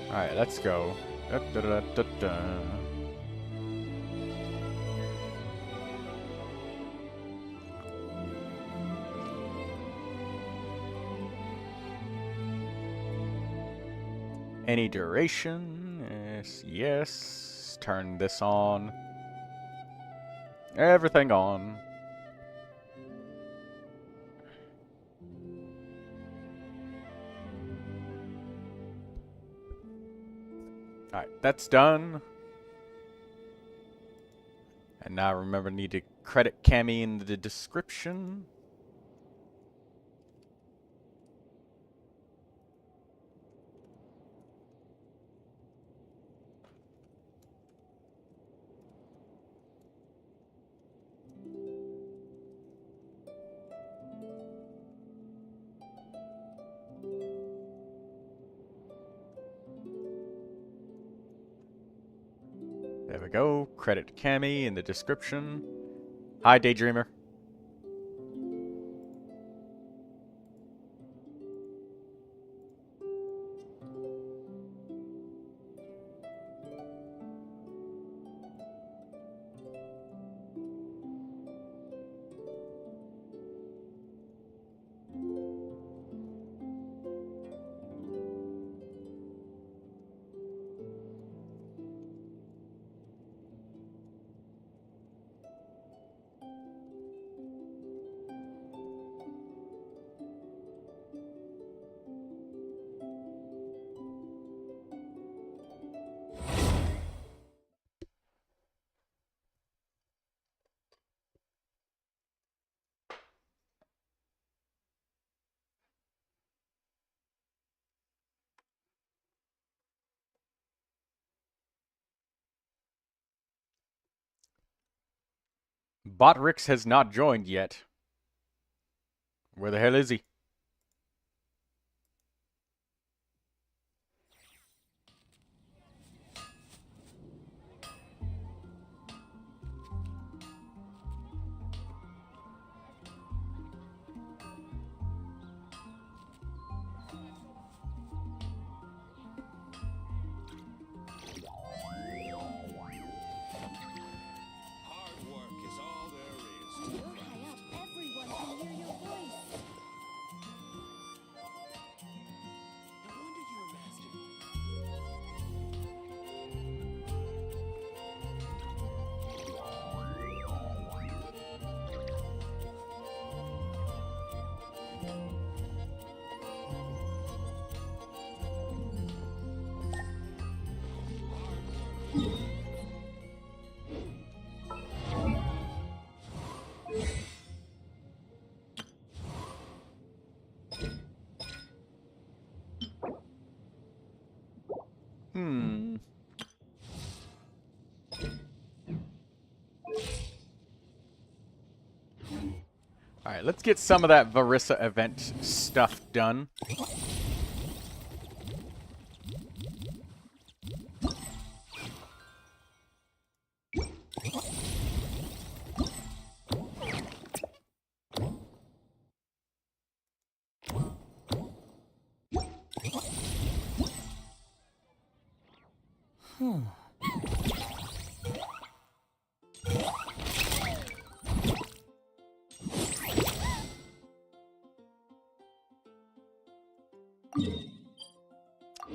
Alright, let's go. Da, da, da, da, da. Any duration? Yes, yes. Turn this on. Everything on. Alright, that's done. And now remember, need to credit CAMMY in the description. There we go. Credit CAMMY in the description. Hi, Daydreamer. Botrix has not joined yet. Where the hell is he? Alright, let's get some of that Varissa event stuff done.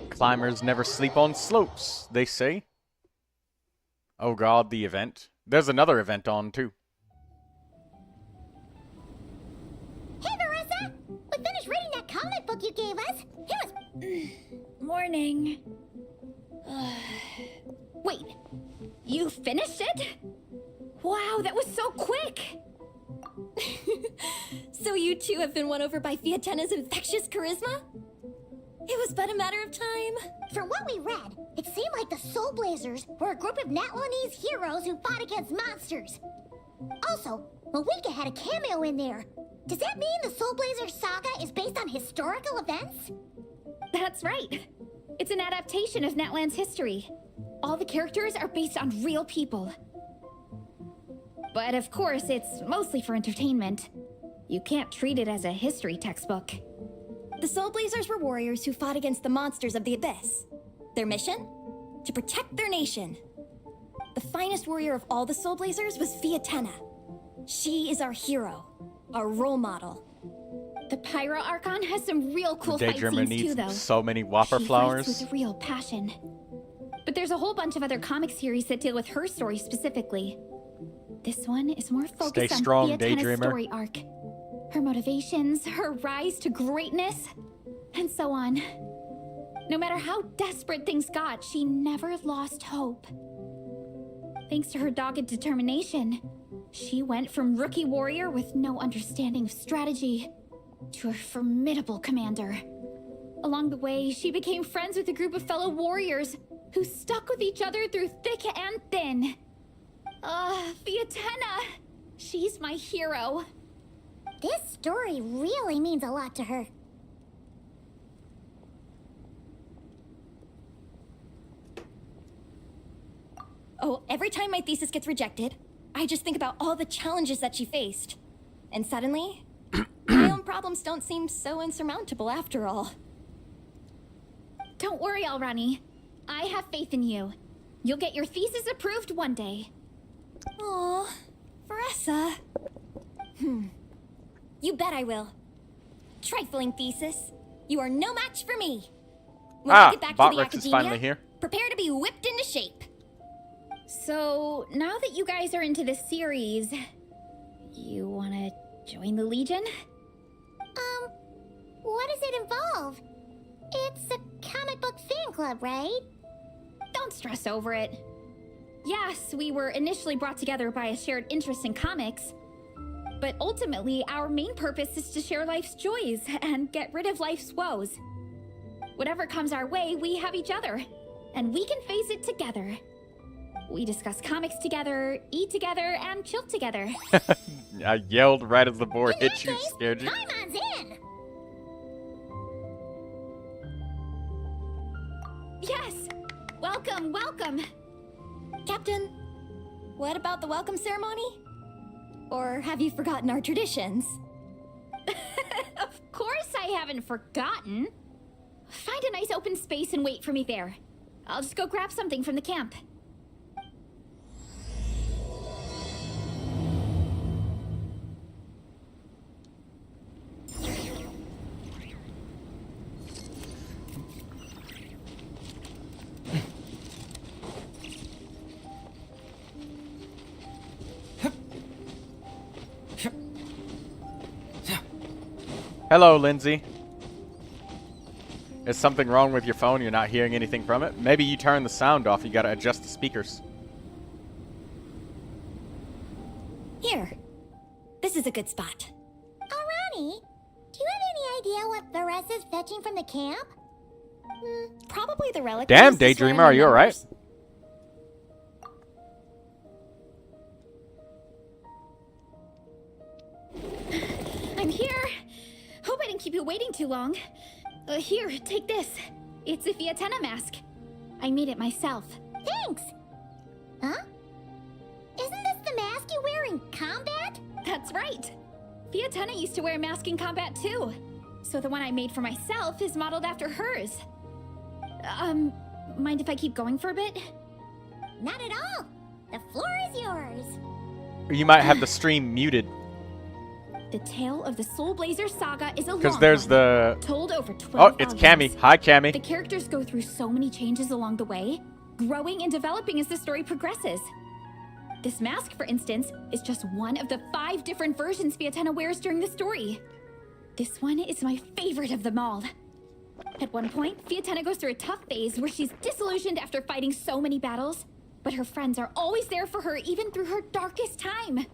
Climbers never sleep on slopes, they say. Oh god, the event. There's another event on, too. Hey, Varissa! We finished reading that comic book you gave us. It was... Morning. Wait, you finished it? Wow, that was so quick! So you two have been won over by Fiatena's infectious charisma? It was but a matter of time. From what we read, it seemed like the Soul Blazers were a group of Natlanese heroes who fought against monsters. Also, Mawika had a cameo in there. Does that mean the Soul Blazer saga is based on historical events? That's right. It's an adaptation of Natlan's history. All the characters are based on real people. But of course, it's mostly for entertainment. You can't treat it as a history textbook. The Soul Blazers were warriors who fought against the monsters of the Abyss. Their mission? To protect their nation. The finest warrior of all the Soul Blazers was Fiatena. She is our hero, our role model. The Pyro Archon has some real cool fight Daydreamer scenes too, though. needs so many Whopper She flowers. fights with real passion. But there's a whole bunch of other comic series that deal with her story specifically. This one is more focused on strong, Fiatena's Daydreamer. story arc. Her motivations, her rise to greatness, and so on. No matter how desperate things got, she never lost hope. Thanks to her dogged determination, she went from rookie warrior with no understanding of strategy to a formidable commander. Along the way, she became friends with a group of fellow warriors who stuck with each other through thick and thin. Fiatena! She's my hero. This story really means a lot to her. Oh, every time my thesis gets rejected, I just think about all the challenges that she faced. And suddenly, my own problems don't seem so insurmountable after all. Don't worry, Alrani. I have faith in you. You'll get your thesis approved one day. Aw, Veressa. You bet I will. Trifling thesis. You are no match for me. When I get back to the Botrex is academia, finally here. prepare to be whipped into shape. So, now that you guys are into this series, you wanna join the Legion? What does it involve? It's a comic book fan club, right? Don't stress over it. Yes, we were initially brought together by a shared interest in comics, but ultimately our main purpose is to share life's joys and get rid of life's woes. Whatever comes our way, we have each other, and we can face it together. We discuss comics together, eat together, and chill together. I yelled right as the board In hit that you, case, scared you. Paimon's in! Yes! Welcome, welcome! Captain, what about the welcome ceremony? Or have you forgotten our traditions? Of course I haven't forgotten. Find a nice open space and wait for me there. I'll just go grab something from the camp. Hello, Lindsay. Is something wrong with your phone? You're not hearing anything from it? Maybe you turn the sound off. You gotta adjust the speakers. Here. This is a good spot. Alrani, do you have any idea what Veressa's fetching from the camp? Probably the relic. Damn, used to slime Daydreamer, are you alright? numbers. I'm here. Hope I didn't keep you waiting too long. Here, take this. It's a Fiatena mask. I made it myself. Thanks! Huh? Isn't this the mask you wear in combat? That's right. Fiatena used to wear a mask in combat too. So the one I made for myself is modeled after hers. Mind if I keep going for a bit? Not at all! The floor is yours! Or you might have the stream muted. The tale of the Soul Blazer saga is a long Because there's one, the... told over 12 Oh, it's volumes. Cammy. Hi, The Cammy. characters go through so many changes along the way, growing and developing as the story progresses. This mask, for instance, is just one of the 5 different versions Fiatena wears during the story. This one is my favorite of them all. At one point, Fiatena goes through a tough phase where she's disillusioned after fighting so many battles, but her friends are always there for her even through her darkest time.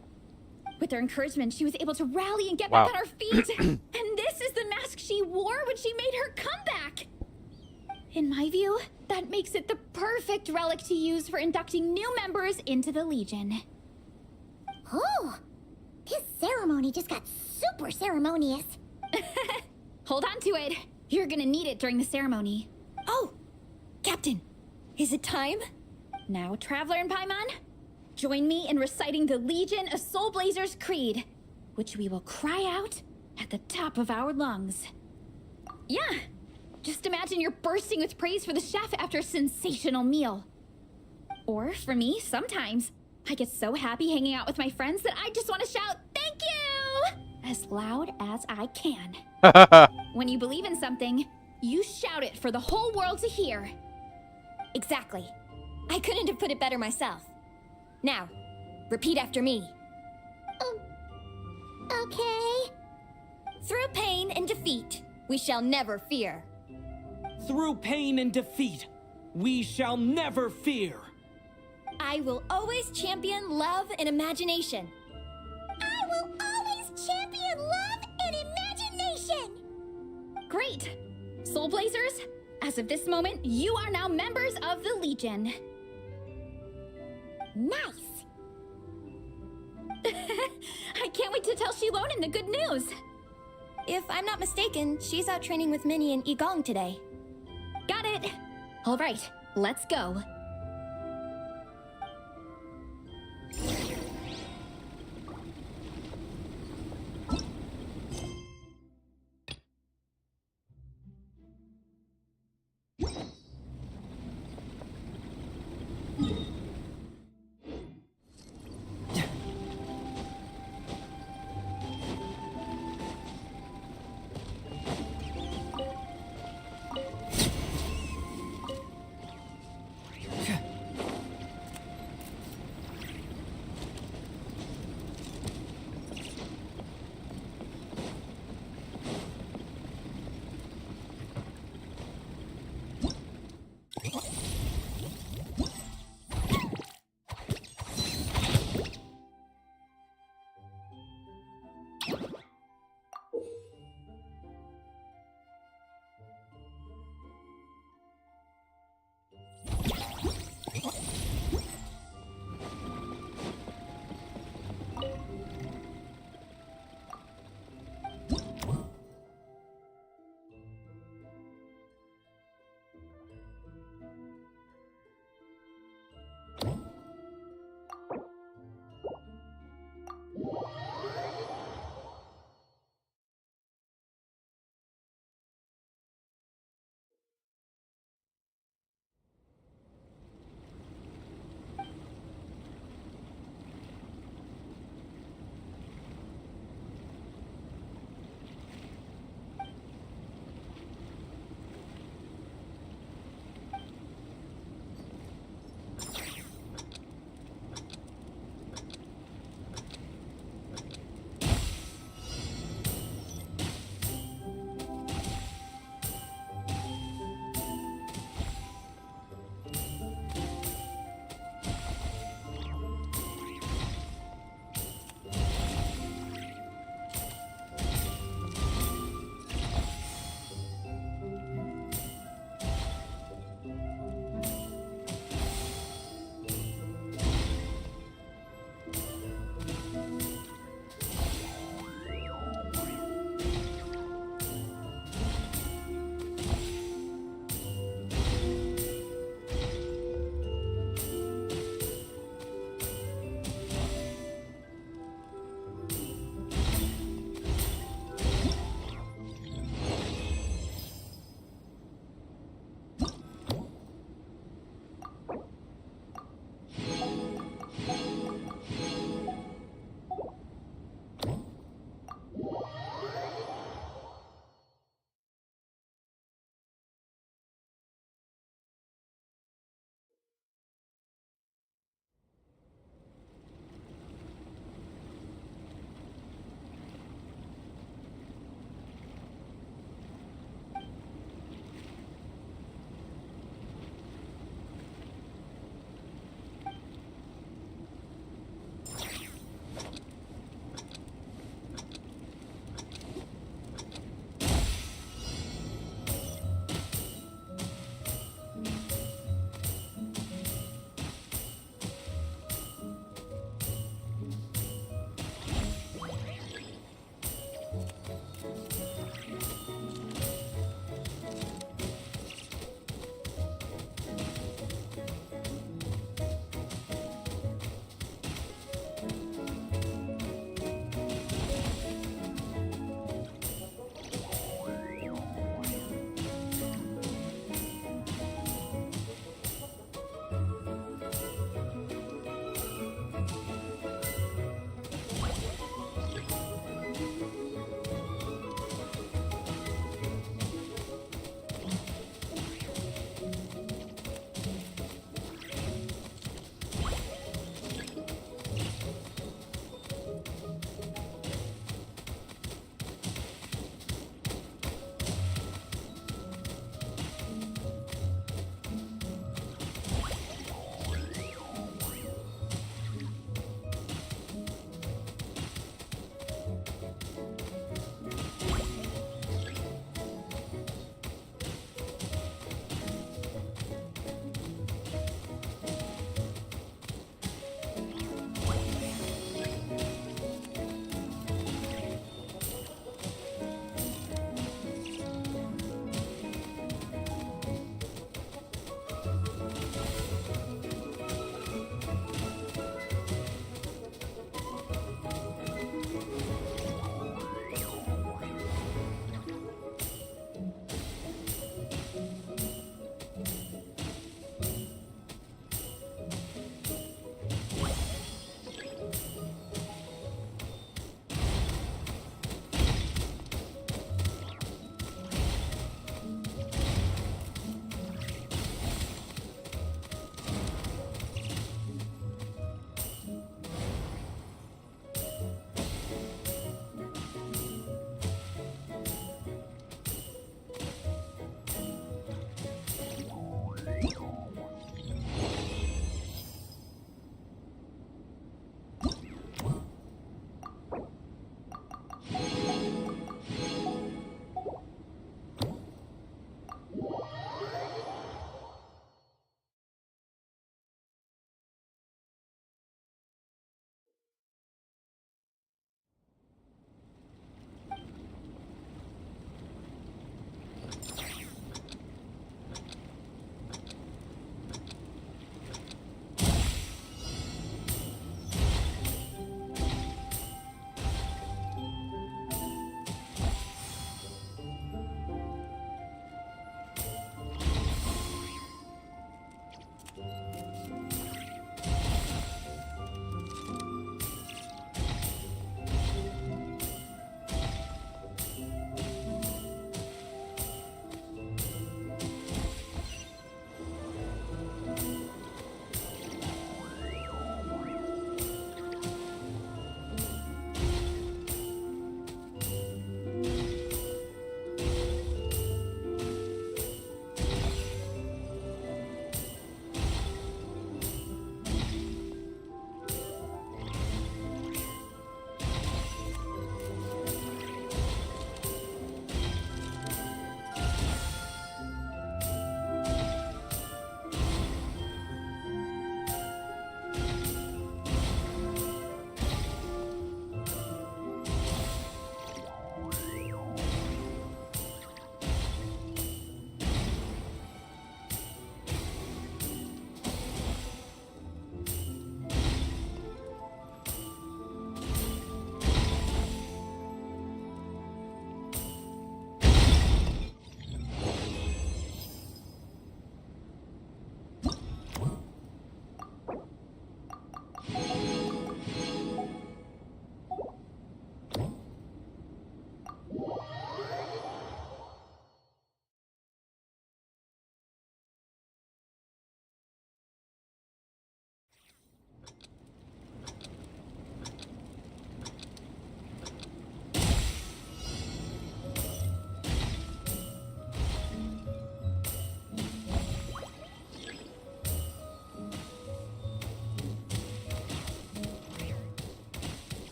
With their encouragement, she was able to rally and get Wow. back on her feet. And this is the mask she wore when she made her comeback. In my view, that makes it the perfect relic to use for inducting new members into the Legion. Oh! This ceremony just got super ceremonious. Hold on to it. You're gonna need it during the ceremony. Oh, Captain, is it time? Now, Traveler and Paimon, join me in reciting the Legion of Soul Blazers Creed. which we will cry out at the top of our lungs. Yeah, just imagine you're bursting with praise for the chef after a sensational meal. Or for me, sometimes, I get so happy hanging out with my friends that I just want to shout, "Thank you!" as loud as I can. When you believe in something, you shout it for the whole world to hear. Exactly. I couldn't have put it better myself. Now, repeat after me. Okay. Through pain and defeat, we shall never fear. Through pain and defeat, we shall never fear. I will always champion love and imagination. I will always champion love and imagination! Great! Soul Blazers, as of this moment, you are now members of the Legion. Nice! I can't wait to tell Shilonen the good news. If I'm not mistaken, she's out training with Minnie and Igong today. Got it. All right, let's go.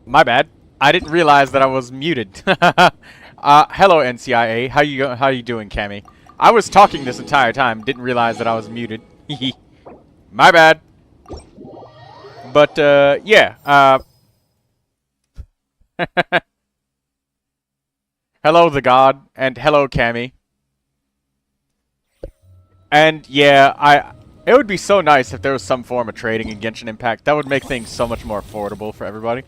My bad. I didn't realize that I was muted. Hello NCIA. How you doing, Cammy? I was talking this entire time. Didn't realize that I was muted. My bad. But yeah. Hello, the God, and hello, Cammy. And yeah, it would be so nice if there was some form of trading in Genshin Impact. That would make things so much more affordable for everybody.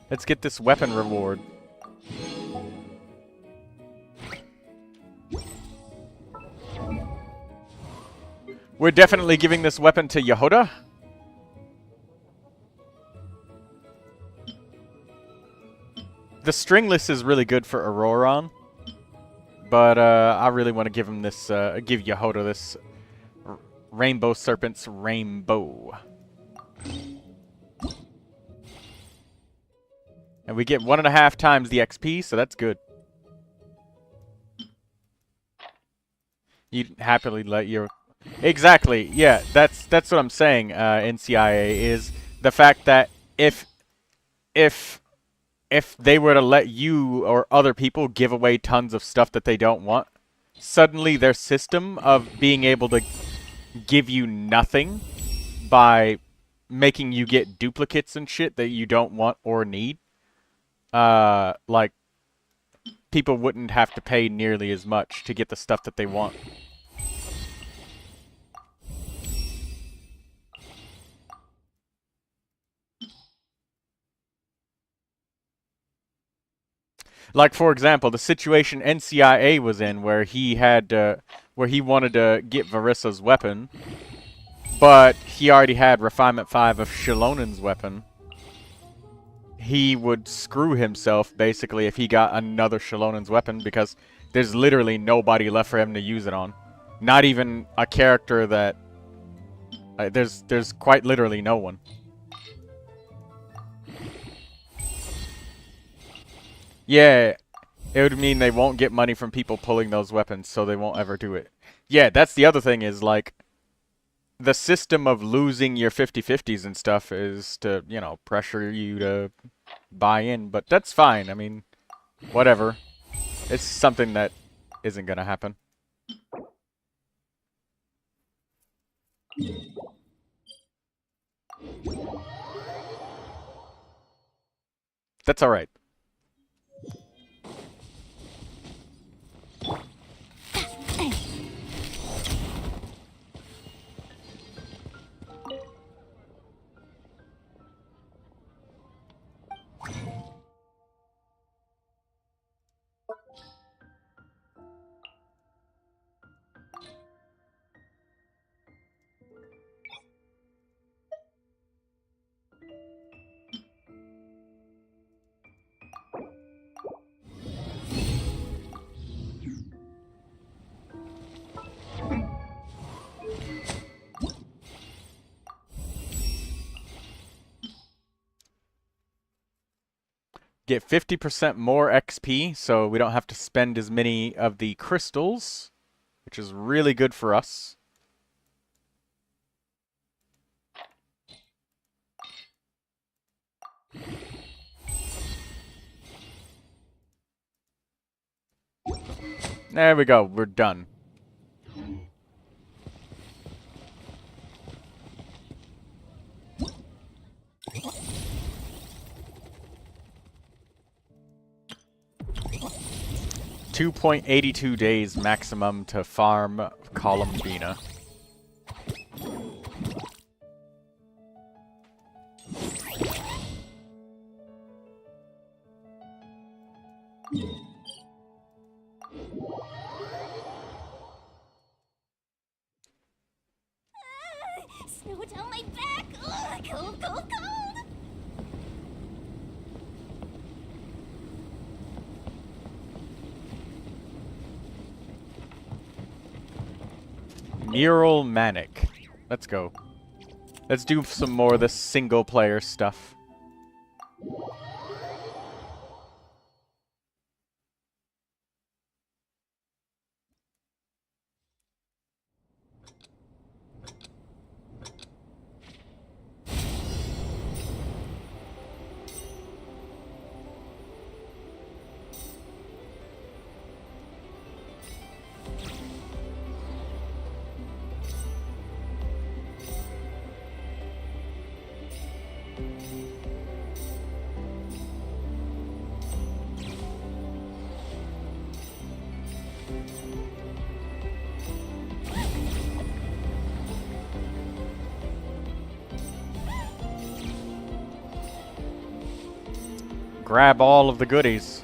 Let's get this weapon reward. We're definitely giving this weapon to Yehoda. The stringless is really good for Auroron, but I really want to give him this. Give Yehoda this Rainbow Serpent's Rainbow, and we get 1.5 times the XP, so that's good. You'd happily let your exactly, yeah. That's what I'm saying. NCIA is the fact that if they were to let you or other people give away tons of stuff that they don't want, suddenly their system of being able to give you nothing by making you get duplicates and shit that you don't want or need, like, people wouldn't have to pay nearly as much to get the stuff that they want. Like, for example, the situation NCIA was in where he had, where he wanted to get Varissa's weapon, but he already had Refinement 5 of Shilonen's weapon. He would screw himself, basically, if he got another Shilonen's weapon, because there's literally nobody left for him to use it on. Not even a character that... there's quite literally no one. Yeah, it would mean they won't get money from people pulling those weapons, so they won't ever do it. Yeah, that's the other thing is, like, the system of losing your 50/50s and stuff is to, you know, pressure you to buy in, but that's fine. I mean, whatever. It's something that isn't gonna happen. That's alright. Get 50% more XP, so we don't have to spend as many of the crystals, which is really good for us. There we go, we're done. $2.82 days maximum to farm Columbina. Snow down my back. Ugh, cold, cold, cold. Mural Manic. Let's go. Let's do some more of this single player stuff. Grab all of the goodies.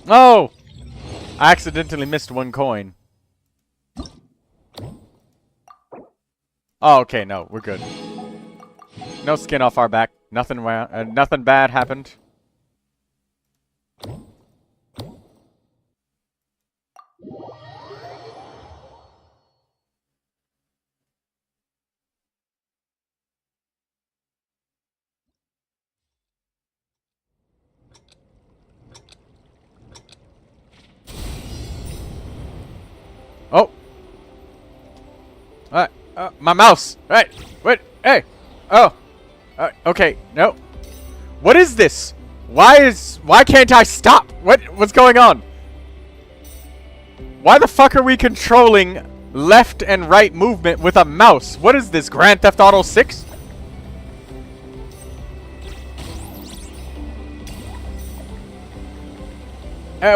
Oh! I accidentally missed one coin. Oh, okay, no, we're good. No skin off our back. Nothing bad happened. Oh! My mouse! Right! Wait! Hey! Oh! Okay, no. What is this? Why can't I stop? What's going on? Why the fuck are we controlling left and right movement with a mouse? What is this, Grand Theft Auto 6?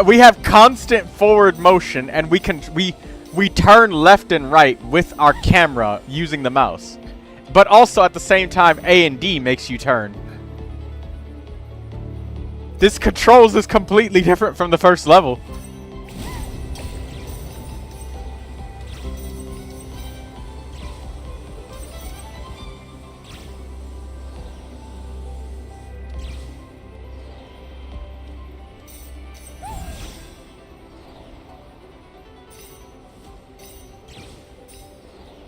We have constant forward motion, and we turn left and right with our camera using the mouse. But also at the same time, A and D makes you turn. This controls is completely different from the first level.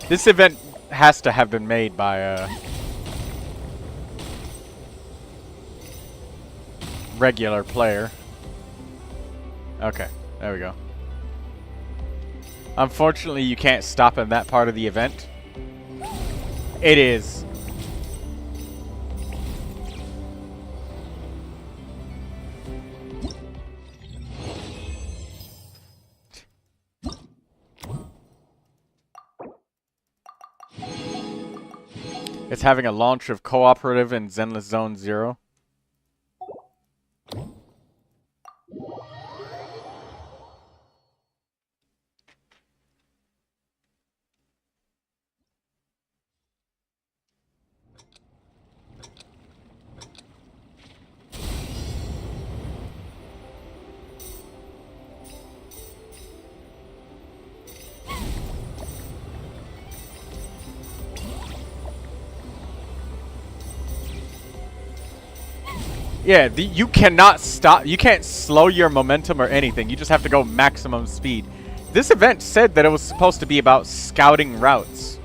This event has to have been made by a regular player. Okay, there we go. Unfortunately, you can't stop in that part of the event. It is. It's having a launch of cooperative in Zenless Zone 0. Yeah, you cannot stop. You can't slow your momentum or anything. You just have to go maximum speed. This event said that it was supposed to be about scouting routes.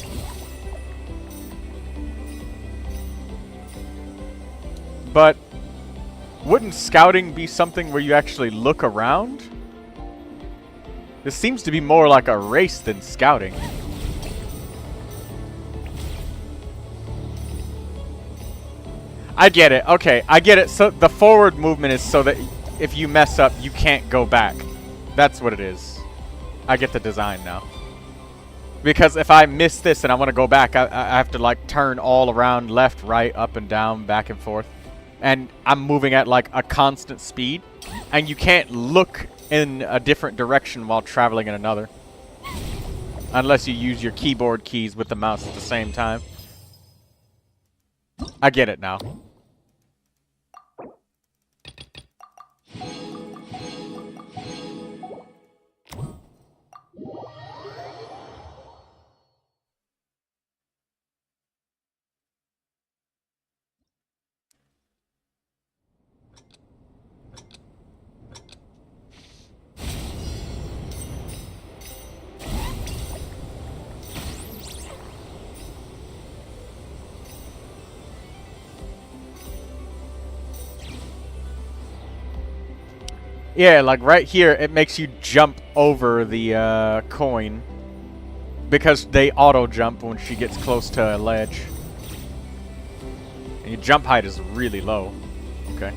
But wouldn't scouting be something where you actually look around? This seems to be more like a race than scouting. I get it. Okay, I get it. So the forward movement is so that if you mess up, you can't go back. That's what it is. I get the design now. Because if I miss this and I want to go back, I have to like turn all around, left, right, up and down, back and forth. And I'm moving at like a constant speed. And you can't look in a different direction while traveling in another. Unless you use your keyboard keys with the mouse at the same time. I get it now. Yeah, like right here, it makes you jump over the coin because they auto jump when she gets close to a ledge. And your jump height is really low. Okay.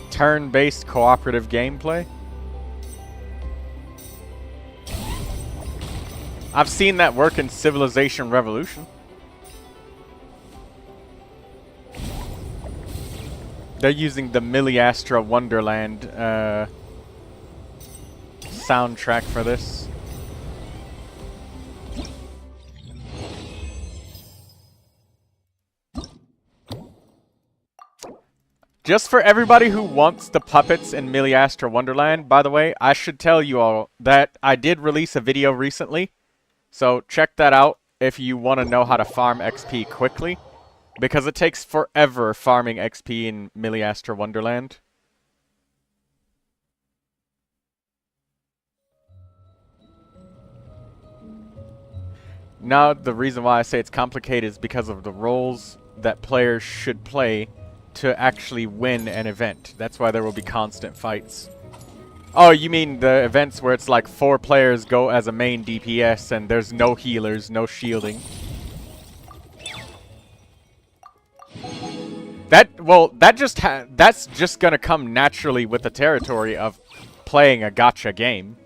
Turn-based cooperative gameplay. I've seen that work in Civilization Revolution. They're using the Miliastra Wonderland soundtrack for this. Just for everybody who wants the puppets in Miliastra Wonderland, by the way, I should tell you all that I did release a video recently. So check that out if you want to know how to farm XP quickly. Because it takes forever farming XP in Miliastra Wonderland. Now, the reason why I say it's complicated is because of the roles that players should play to actually win an event. That's why there will be constant fights. Oh, you mean the events where it's like 4 players go as a main DPS and there's no healers, no shielding. That's just gonna come naturally with the territory of playing a gacha game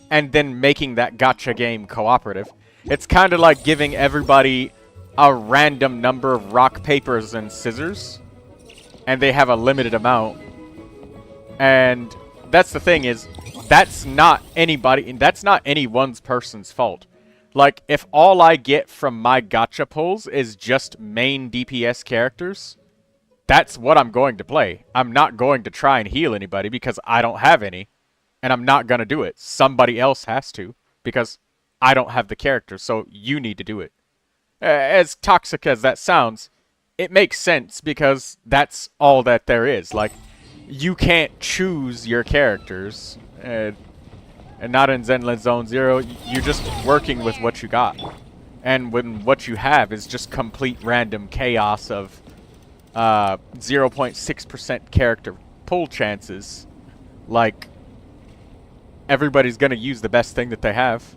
and then making that gacha game cooperative. It's kind of like giving everybody a random number of rock, papers, and scissors, and they have a limited amount. And that's the thing is, that's not any one person's fault. Like, if all I get from my gacha pulls is just main DPS characters, that's what I'm going to play. I'm not going to try and heal anybody because I don't have any. And I'm not going to do it. Somebody else has to because I don't have the character, so you need to do it. As toxic as that sounds, it makes sense because that's all that there is. Like, you can't choose your characters. And not in Zenland Zone Zero, you're just working with what you got. And when what you have is just complete random chaos of 0.6% character pull chances, like, everybody's gonna use the best thing that they have.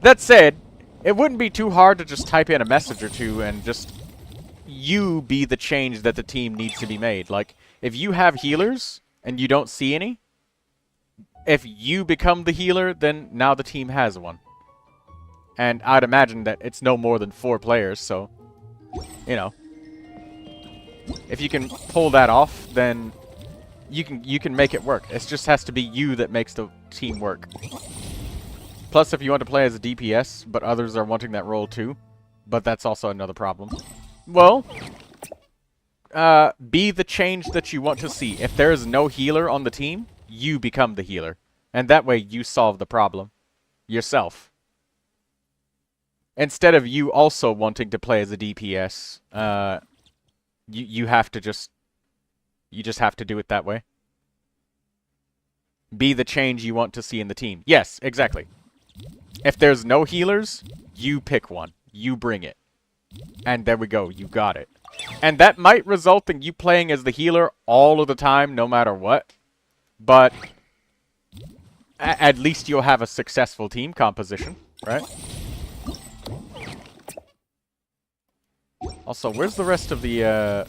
That said, it wouldn't be too hard to just type in a message or two and just you be the change that the team needs to be made. Like, if you have healers and you don't see any, if you become the healer, then now the team has one. And I'd imagine that it's no more than 4 players, so, you know. If you can pull that off, then you can make it work. It just has to be you that makes the team work. Plus, if you want to play as a DPS, but others are wanting that role too, but that's also another problem. Well, be the change that you want to see. If there is no healer on the team, you become the healer. And that way you solve the problem yourself. Instead of you also wanting to play as a DPS, you have to just have to do it that way. Be the change you want to see in the team. Yes, exactly. If there's no healers, you pick one. You bring it. And there we go. You got it. And that might result in you playing as the healer all of the time, no matter what. But at least you'll have a successful team composition, right? Also, where's the rest of the,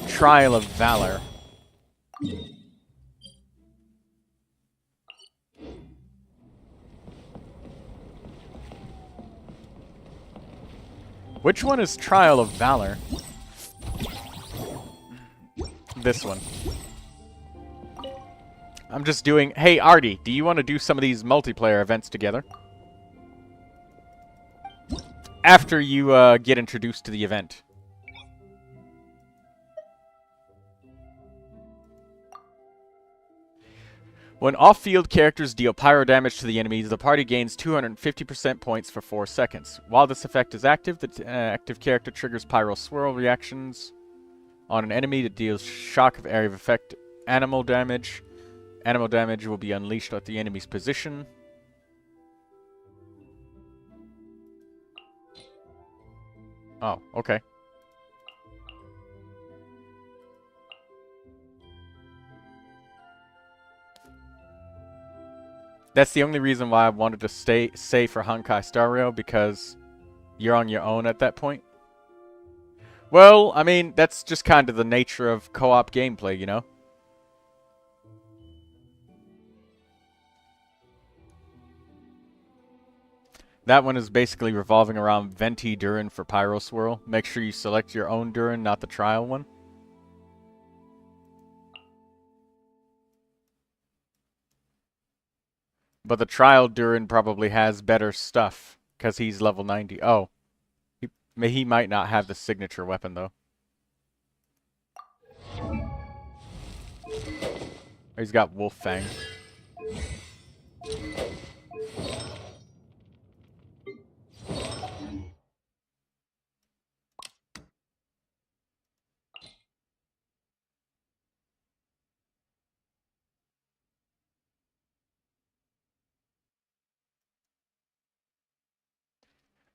Trial of Valor? Which one is Trial of Valor? This one. I'm just doing... Hey, Artie, do you want to do some of these multiplayer events together? After you get introduced to the event. When off-field characters deal pyro damage to the enemies, the party gains 250% points for 4 seconds. While this effect is active, the active character triggers pyro swirl reactions on an enemy that deals shock of area of effect animal damage. Animal damage will be unleashed at the enemy's position. Oh, okay. That's the only reason why I wanted to say for Honkai Star Rail, because you're on your own at that point. Well, I mean, that's just kind of the nature of co-op gameplay, you know? That one is basically revolving around Venti Durin for Pyro Swirl. Make sure you select your own Durin, not the trial one. But the trial Durin probably has better stuff, because he's level 90. Oh. He might not have the signature weapon, though. He's got Wolf Fang.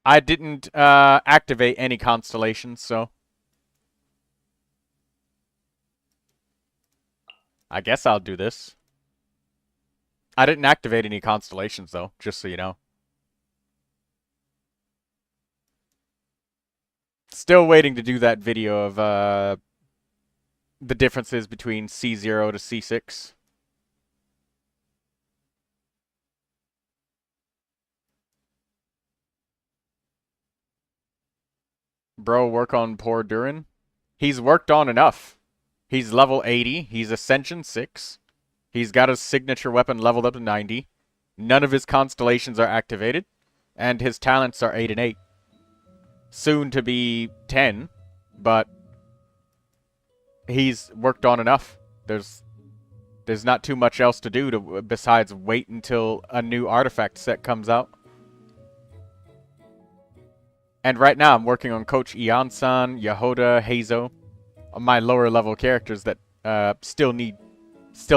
I didn't activate any constellations, so I guess I'll do this. I didn't activate any constellations, though, just so you know. Still waiting to do that video of the differences between C0 to C6. Bro, work on poor Durin. He's worked on enough. He's level 80. He's Ascension 6. He's got his signature weapon leveled up to 90. None of his constellations are activated. And his talents are 8 and 8. Soon to be 10. But he's worked on enough. There's not too much else to do besides wait until a new artifact set comes out. And right now, I'm working on Coach Ian-san, Yahoda, Heizo, my lower level characters that still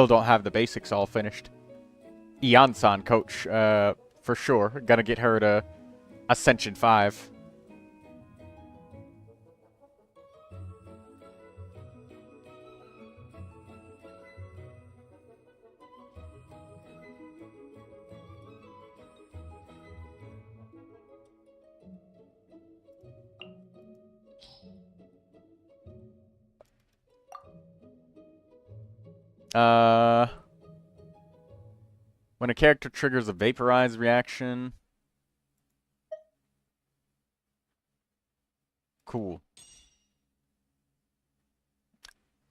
don't have the basics all finished. Ian-san, Coach, for sure. Gonna get her to Ascension 5. When a character triggers a vaporize reaction. Cool.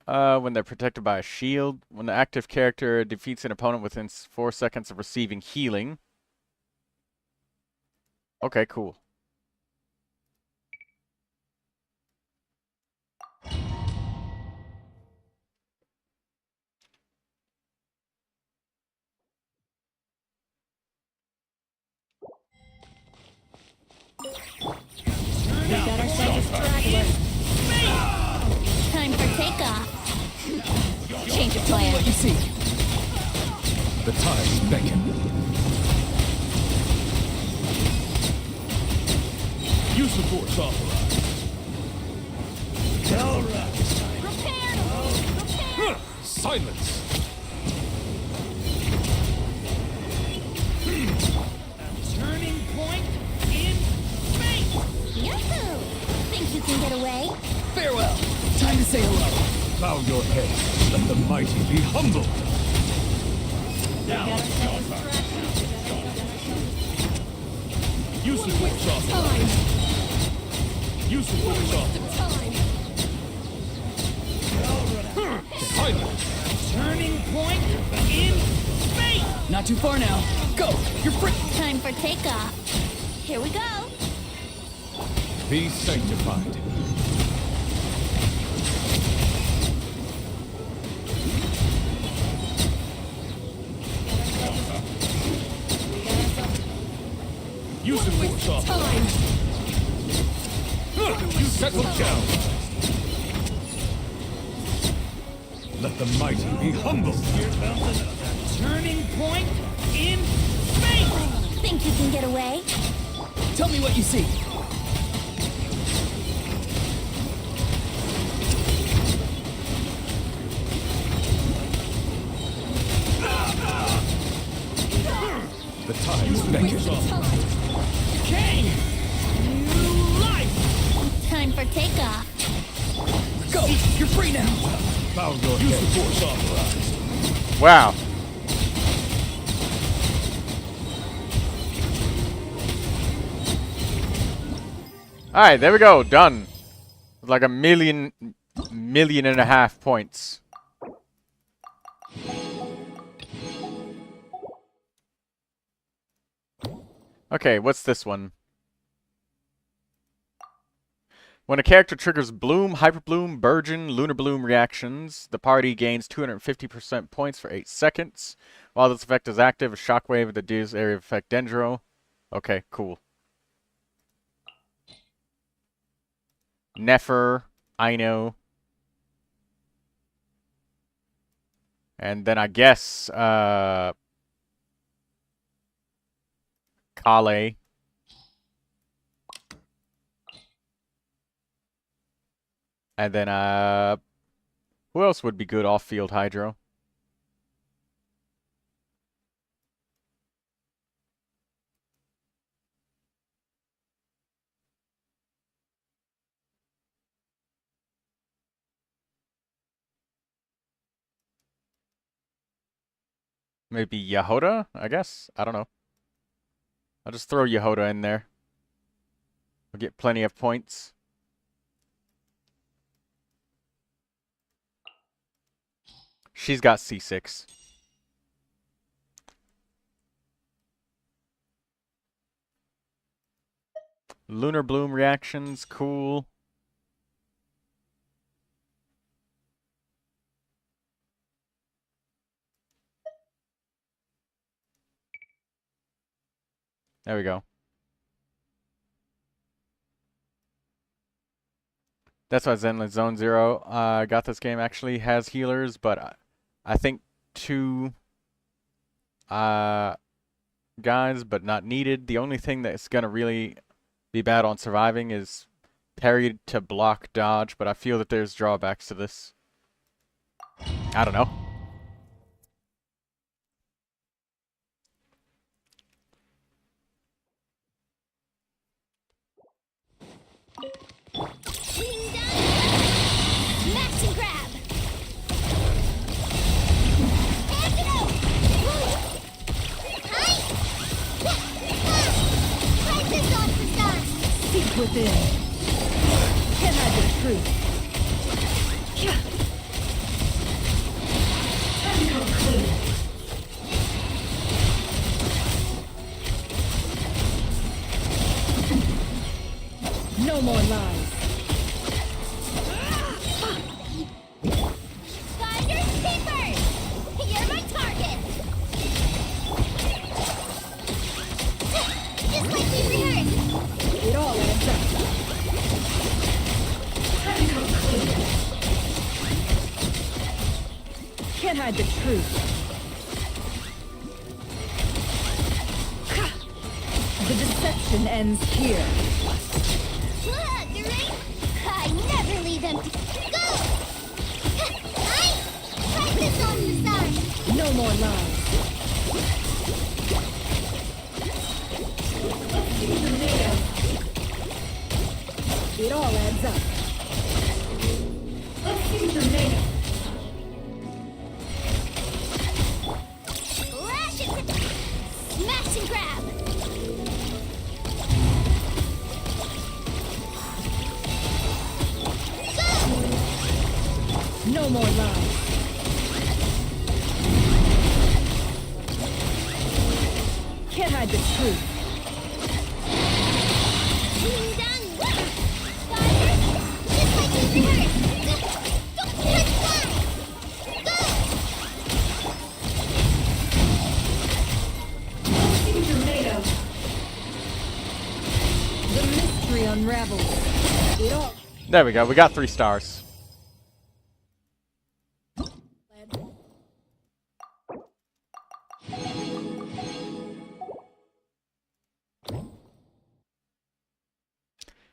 When they're protected by a shield. When the active character defeats an opponent within 4 seconds of receiving healing. Okay, cool. We got ourselves a straggler. Time for takeoff. Change of plan. What you see? The tides beckon. Use the force authorized. All right. Prepare! Silence. Turning point in space! Yahoo! Think you can get away? Farewell. Time to say hello. Bow your head. Let the mighty be humbled. Use the force authorized. Use the force authorized. Silence. Turning point in space! Not too far now. Go. You're free. Time for takeoff. Here we go. Be sanctified. Use the force off. You settle down. Let the mighty be humble. Turning point in fate! Think you can get away? Tell me what you see. The tides beckon. Okay! New life! Time for takeoff. Go! You're free now! Bow your Use head. the force authorized. Wow. Alright, there we go. Done. Like a million and a half points. Okay, what's this one? When a character triggers Bloom, Hyper Bloom, Burgeon, Lunar Bloom reactions, the party gains 250% points for 8 seconds. While this effect is active, a shockwave that deals area of effect Dendro. Okay, cool. Nefer, Ino. And then I guess, Kale. And then, who else would be good off-field Hydro? Maybe Yahoda, I guess? I don't know. I'll just throw Yahoda in there. We'll get plenty of points. She's got C6. Lunar Bloom reactions, cool. There we go. That's why Zenless Zone Zero got this game. Actually has healers, but I think 2 guys, but not needed. The only thing that's gonna really be bad on surviving is parry to block dodge, but I feel that there's drawbacks to this. I don't know. Smash and grab. Pass it out. Hi. Try this on for size. Seek within. Can I be truth? No more lies. Finders keepers. You're my target. Just like we rehearsed. It all adds up. Can't hide the truth. The deception ends here. I never leave empty. Go! I practice on the side. No more lies. It all adds up. Lash it! Smash and grab! No more lies. Can't hide the truth. Ding dong! Fire! Just like we rehearsed! Don't touch that! Go! unravel it all. There we go. We got 3 stars.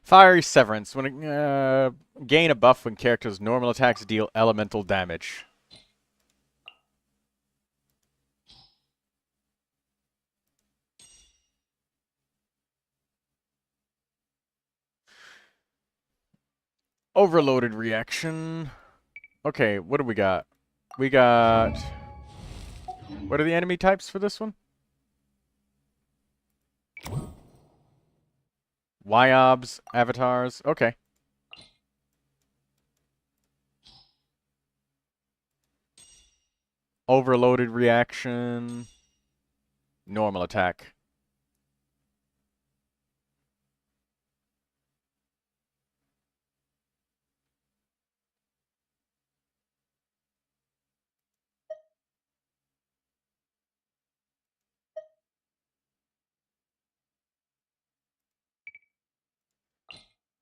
Fiery Severance. When gain a buff when characters' normal attacks deal elemental damage. Overloaded reaction. Okay, what do we got? We got... What are the enemy types for this one? Wyobs, avatars. Okay. Overloaded reaction. Normal attack.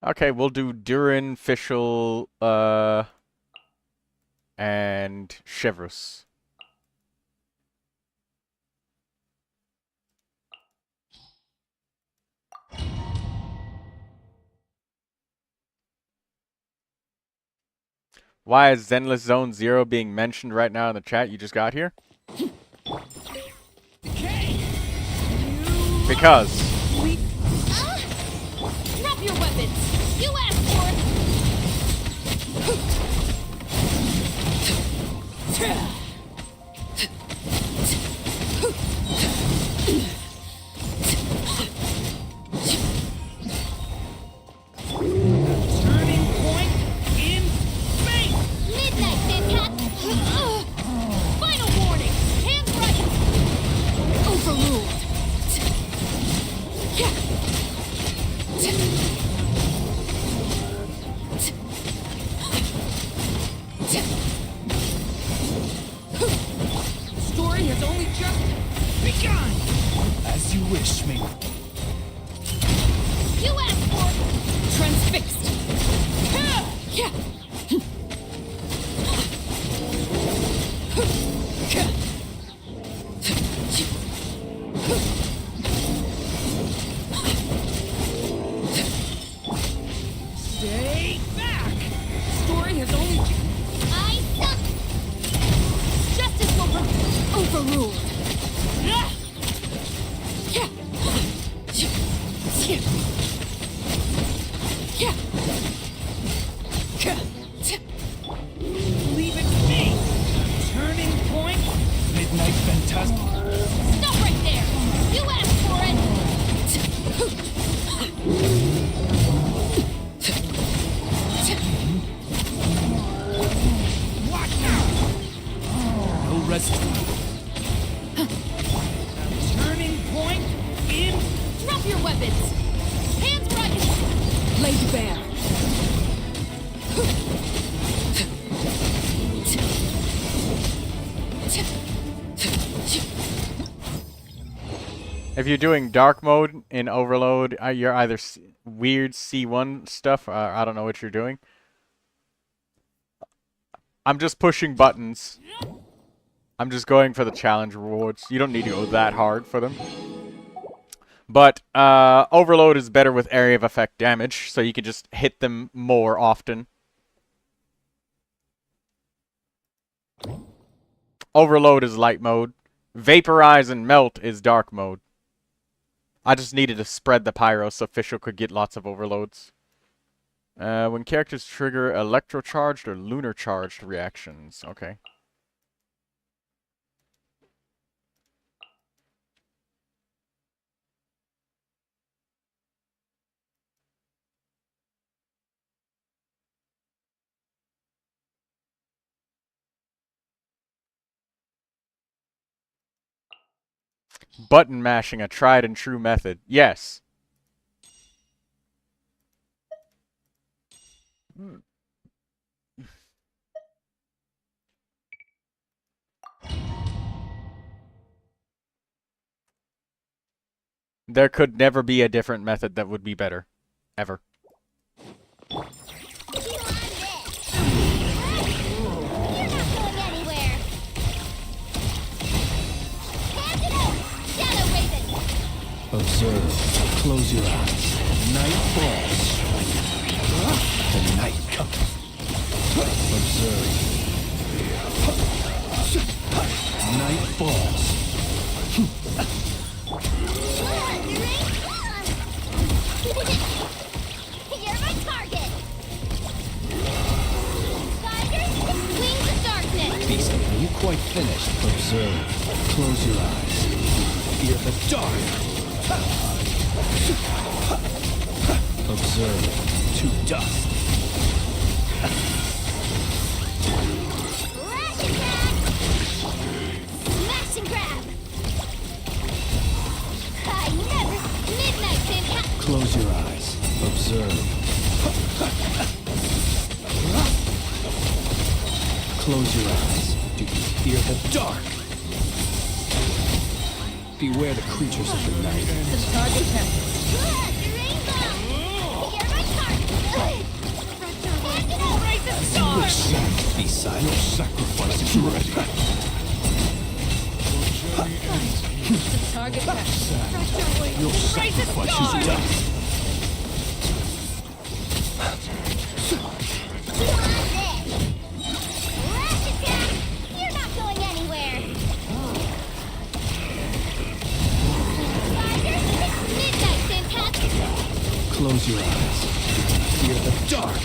Okay, we'll do Durin, Fischl, and Chevrus. Why is Zenless Zone 0 being mentioned right now in the chat you just got here? Because. Drop your weapons! You asked for it! Turning point in space! Midnight, Fancat! Final warning! Hands right! Overruled! The story has only just begun! As you wish, me. You asked for it! Transfixed! Stay back! The story has only I suck! Justice will overruled! leave it to me! Turning point? Midnight Fantastic. Stop right there! You asked for Watch out! No rest. Turning point in it! Drop your weapons! Hands right! Laid bare. If you're doing dark mode in Overload, you're either weird C1 stuff, or I don't know what you're doing. I'm just pushing buttons. I'm just going for the challenge rewards. You don't need to go that hard for them. But Overload is better with area of effect damage, so you can just hit them more often. Overload is light mode. Vaporize and Melt is dark mode. I just needed to spread the pyro so Fischl could get lots of overloads. When characters trigger electrocharged or lunar charged reactions. Okay. Button mashing, a tried and true method. Yes. There could never be a different method that would be better. Ever. You're not going anywhere. Hands it up! Shadow Raven! Observe. Close your eyes. Night falls. The night comes. Observe. Night falls. You're my target! Tigers, wings of darkness! Beast, are you quite finished? Observe. Close your eyes. Fear the dark. Observe. To dust. Lash and grab! Smash and grab! I never... Midnight impact! Close your eyes. Observe. Close your eyes. Do you fear the dark? Beware the creatures of the night. Target test. Rainbow! You're my target! Hand it over! Raise the sword! Be silent. Your sacrifice is ready. Target test. Your sacrifice is done. Lash attack! You're not going anywhere! Tigers, midnight impact! Close your eyes. Fear the dark.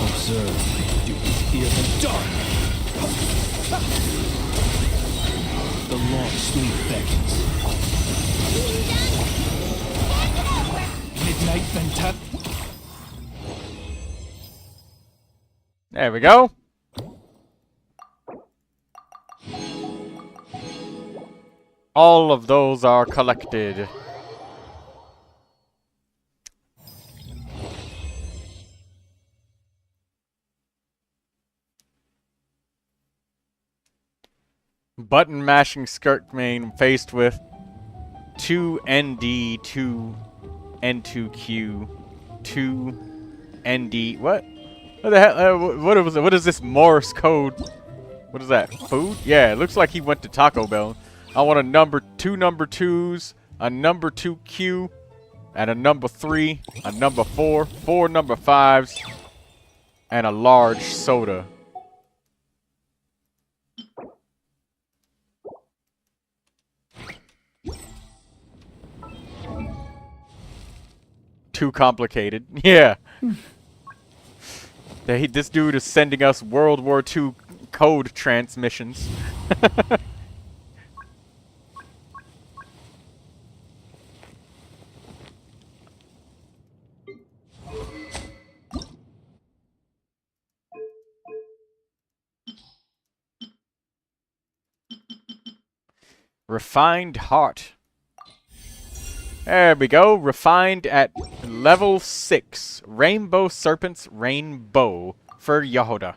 Observe. Do you fear the dark? The long sleep beckons. Done! Hand it over! Midnight Ventat. There we go. All of those are collected. Button mashing skirt main faced with 2 ND, 2 N2Q, 2 ND. What? What the hell? What was it? What is this Morse code? What is that? Food? Yeah, it looks like he went to Taco Bell. I want a two number 2s, a number 2Q, and a number 3, a number 4, 4 number 5s, and a large soda. Too complicated. Yeah. This dude is sending us World War II code transmissions. Refined heart. There we go. Refined at level 6. Rainbow Serpent's Rainbow for Yehuda.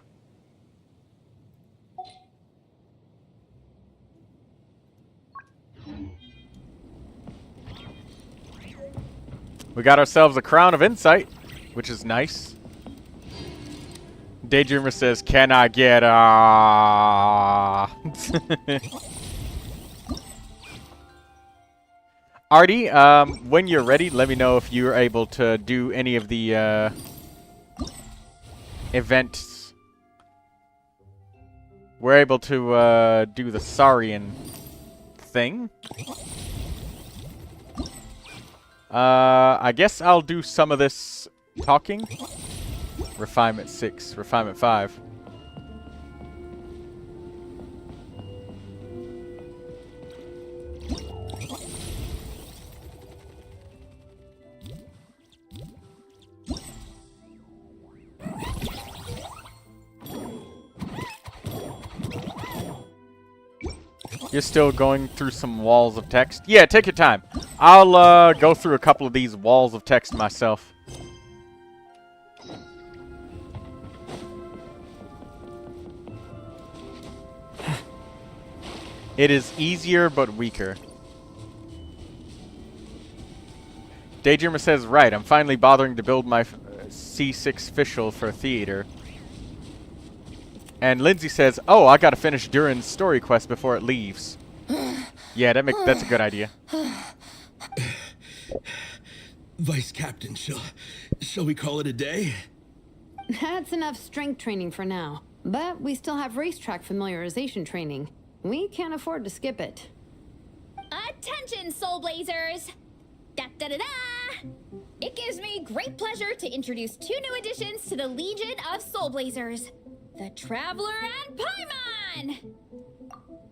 We got ourselves a Crown of Insight, which is nice. Daydreamer says, "Can I get Artie, when you're ready, let me know if you're able to do any of the events. We're able to do the Saurian thing. I guess I'll do some of this talking. Refinement 6, Refinement 5. You're still going through some walls of text? Yeah, take your time. I'll go through a couple of these walls of text myself. It is easier but weaker. Daydreamer says, right, I'm finally bothering to build my C6 official for theater. And Lindsay says, oh, I gotta finish Durin's story quest before it leaves. Yeah, that's a good idea. Vice Captain, shall we call it a day? That's enough strength training for now. But we still have racetrack familiarization training. We can't afford to skip it. Attention, Soul Blazers! Da da da da! It gives me great pleasure to introduce 2 new additions to the Legion of Soul Blazers. The Traveler and Paimon!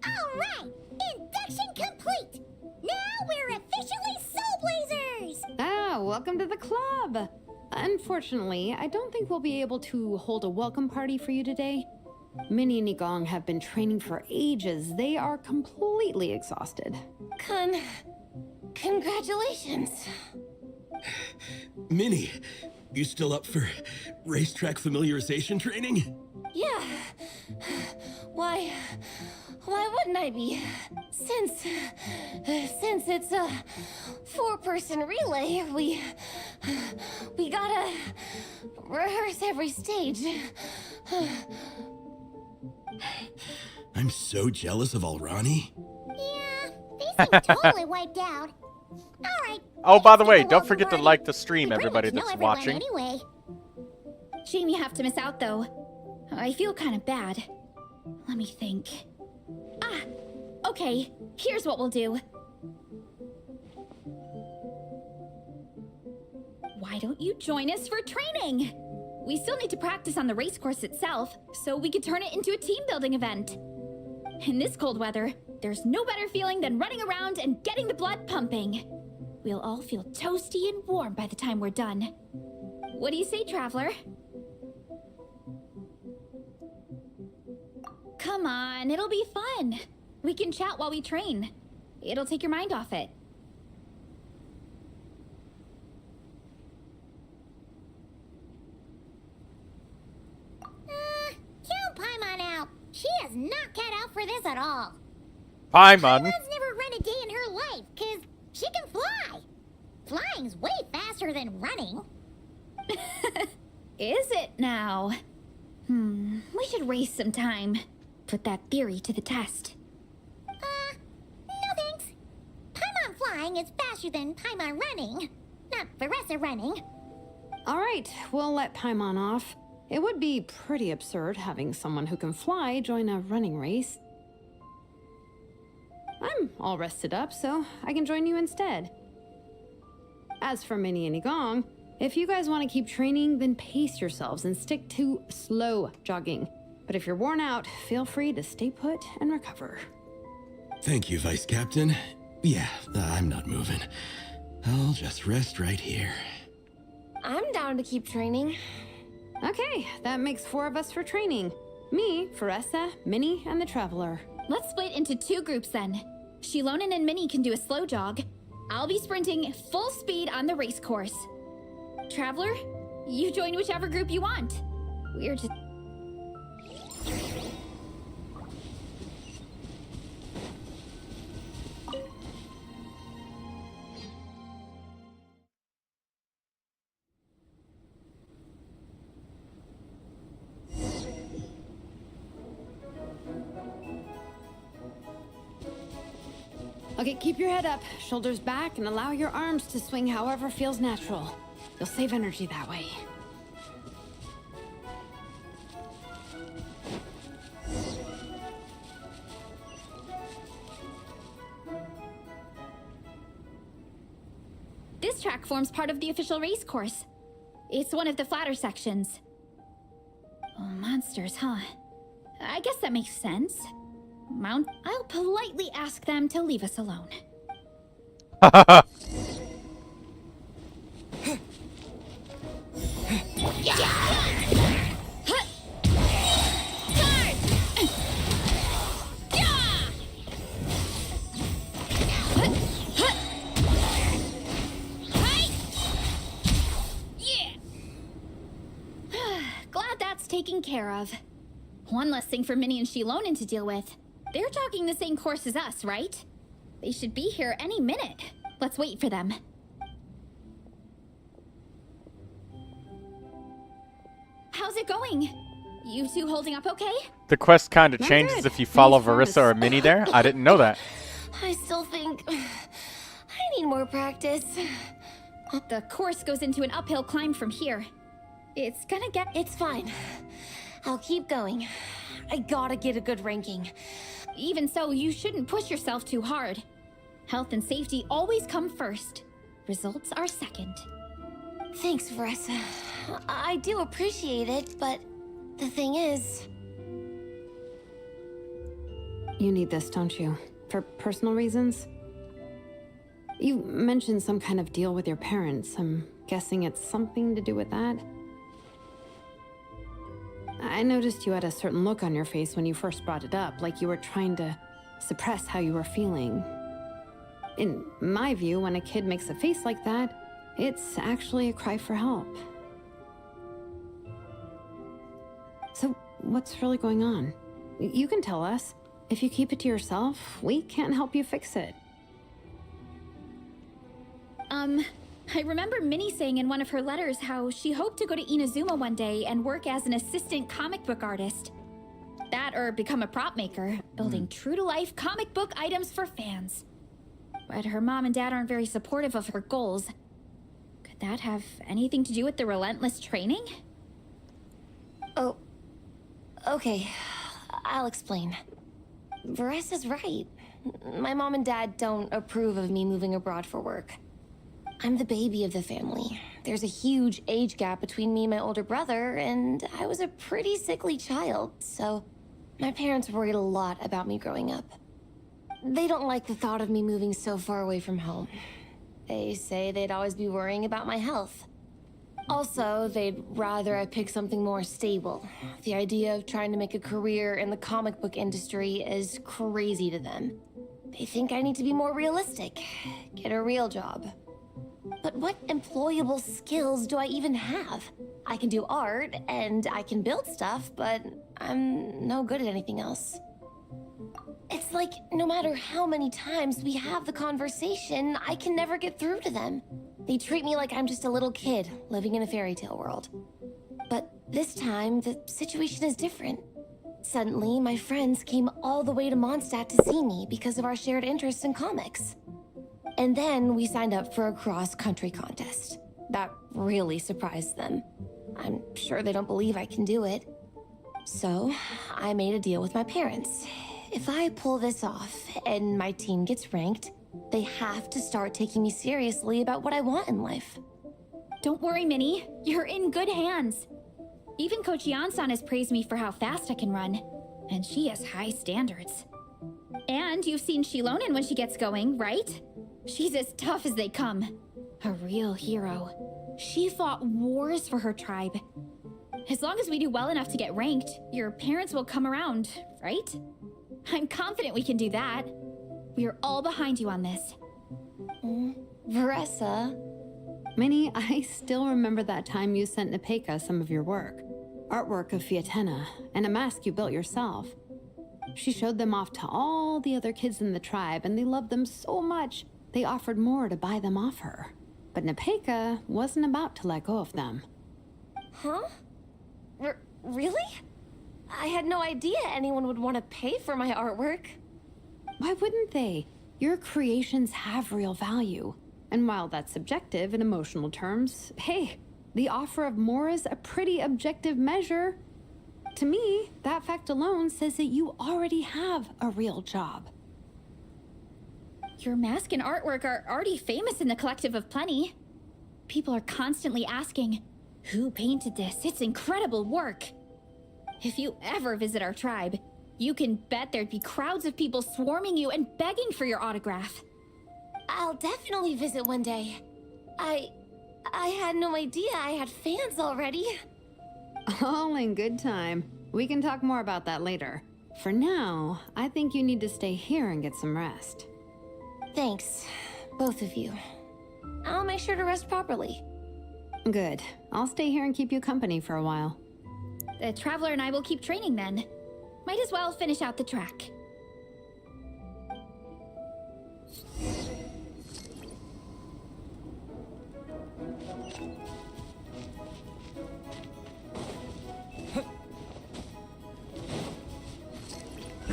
Alright! Induction complete! Now we're officially Soul Blazers! Ah, welcome to the club! Unfortunately, I don't think we'll be able to hold a welcome party for you today. Minnie and Igong have been training for ages. They are completely exhausted. Congratulations. Minnie, you still up for racetrack familiarization training? Yeah. Why wouldn't I be? Since it's a 4-person relay, we gotta rehearse every stage. I'm so jealous of Alrani. Yeah, they seem totally wiped out. Alright. Oh, by the way, let's do don't the forget to welcome like the party. stream, We pretty everybody much know that's everyone watching. Anyway. Shame you have to miss out, though. I feel kind of bad. Let me think. Ah! Okay, here's what we'll do. Why don't you join us for training? We still need to practice on the race course itself, so we could turn it into a team-building event. In this cold weather, there's no better feeling than running around and getting the blood pumping. We'll all feel toasty and warm by the time we're done. What do you say, Traveler? Come on, it'll be fun. We can chat while we train. It'll take your mind off it. Count Paimon out. She is not cut out for this at all. Paimon. Paimon's never run a day in her life, cause she can fly. Flying's way faster than running. Is it now? We should waste some time. Put that theory to the test. No thanks. Paimon flying is faster than Paimon running. Not Veressa running. All right, we'll let Paimon off. It would be pretty absurd having someone who can fly join a running race. I'm all rested up, so I can join you instead. As for Minnie and Igong, if you guys want to keep training, then pace yourselves and stick to slow jogging. But if you're worn out, feel free to stay put and recover. Thank you, Vice Captain. Yeah, I'm not moving. I'll just rest right here. I'm down to keep training. Okay, that makes 4 of us for training. Me, Veressa, Minnie, and the Traveler. Let's split into 2 groups then. Shilonen and Minnie can do a slow jog. I'll be sprinting full speed on the race course. Traveler, you join whichever group you want. We're just... Okay, keep your head up, shoulders back, and allow your arms to swing however feels natural. You'll save energy that way. This track forms part of the official race course. It's one of the flatter sections. Oh, monsters, huh? I guess that makes sense. I'll politely ask them to leave us alone. Glad that's taken care of. One less thing for Minnie and Shilonen to deal with. They're jogging the same course as us, right? They should be here any minute. Let's wait for them. How's it going? You two holding up okay? The quest kind of Not changes good. if you follow Minnie's Verissa or Minnie there. I didn't know that. I still think I need more practice. The course goes into an uphill climb from here. It's gonna get... It's fine. I'll keep going. I gotta get a good ranking. Even so, you shouldn't push yourself too hard. Health and safety always come first. Results are second. Thanks, Verissa. I do appreciate it, but the thing is... You need this, don't you? For personal reasons? You mentioned some kind of deal with your parents. I'm guessing it's something to do with that? I noticed you had a certain look on your face when you first brought it up, like you were trying to suppress how you were feeling. In my view, when a kid makes a face like that, it's actually a cry for help. So, what's really going on? You can tell us. If you keep it to yourself, we can't help you fix it. I remember Minnie saying in one of her letters how she hoped to go to Inazuma one day and work as an assistant comic book artist. That or become a prop maker, building true-to-life comic book items for fans. But her mom and dad aren't very supportive of her goals. Could that have anything to do with the relentless training? Oh, okay. I'll explain. Verissa's right. My mom and dad don't approve of me moving abroad for work. I'm the baby of the family. There's a huge age gap between me and my older brother, and I was a pretty sickly child, so my parents worried a lot about me growing up. They don't like the thought of me moving so far away from home. They say they'd always be worrying about my health. Also, they'd rather I pick something more stable. The idea of trying to make a career in the comic book industry is crazy to them. They think I need to be more realistic, get a real job. But what employable skills do I even have? I can do art, and I can build stuff, but I'm no good at anything else. It's like, no matter how many times we have the conversation, I can never get through to them. They treat me like I'm just a little kid living in a fairy tale world. But this time, the situation is different. Suddenly, my friends came all the way to Mondstadt to see me because of our shared interest in comics. And then we signed up for a cross-country contest. That really surprised them. I'm sure they don't believe I can do it. So, I made a deal with my parents. If I pull this off and my team gets ranked, they have to start taking me seriously about what I want in life. Don't worry, Minnie. You're in good hands. Even Coach Yan-san has praised me for how fast I can run. And she has high standards. And you've seen Shilonen when she gets going, right? She's as tough as they come. A real hero. She fought wars for her tribe. As long as we do well enough to get ranked, your parents will come around, right? I'm confident we can do that. We are all behind you on this. Verissa. Minnie, I still remember that time you sent Nepeka some of your work. Artwork of Fiatena, and a mask you built yourself. She showed them off to all the other kids in the tribe, and they loved them so much, they offered more to buy them off her. But Nepeka wasn't about to let go of them. Huh? Really? I had no idea anyone would want to pay for my artwork. Why wouldn't they? Your creations have real value. And while that's subjective in emotional terms, hey, the offer of more is a pretty objective measure. To me, that fact alone says that you already have a real job. Your mask and artwork are already famous in the Collective of Plenty. People are constantly asking, who painted this? It's incredible work. If you ever visit our tribe, you can bet there'd be crowds of people swarming you and begging for your autograph. I'll definitely visit one day. I had no idea I had fans already. All in good time. We can talk more about that later. For now, I think you need to stay here and get some rest. Thanks, both of you. I'll make sure to rest properly. Good. I'll stay here and keep you company for a while. The Traveler and I will keep training then. Might as well finish out the track.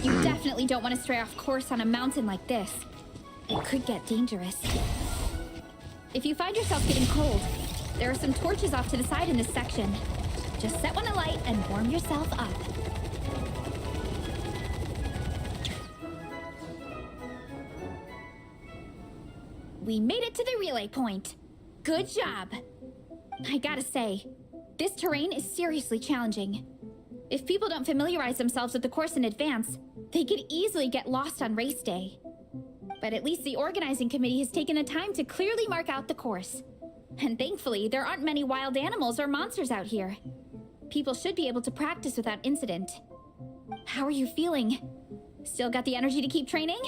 You definitely don't want to stray off course on a mountain like this. It could get dangerous. If you find yourself getting cold, there are some torches off to the side in this section. Just set one alight and warm yourself up. We made it to the relay point. Good job. I gotta say, this terrain is seriously challenging. If people don't familiarize themselves with the course in advance, they could easily get lost on race day. But at least the organizing committee has taken the time to clearly mark out the course. And thankfully, there aren't many wild animals or monsters out here. People should be able to practice without incident. How are you feeling? Still got the energy to keep training?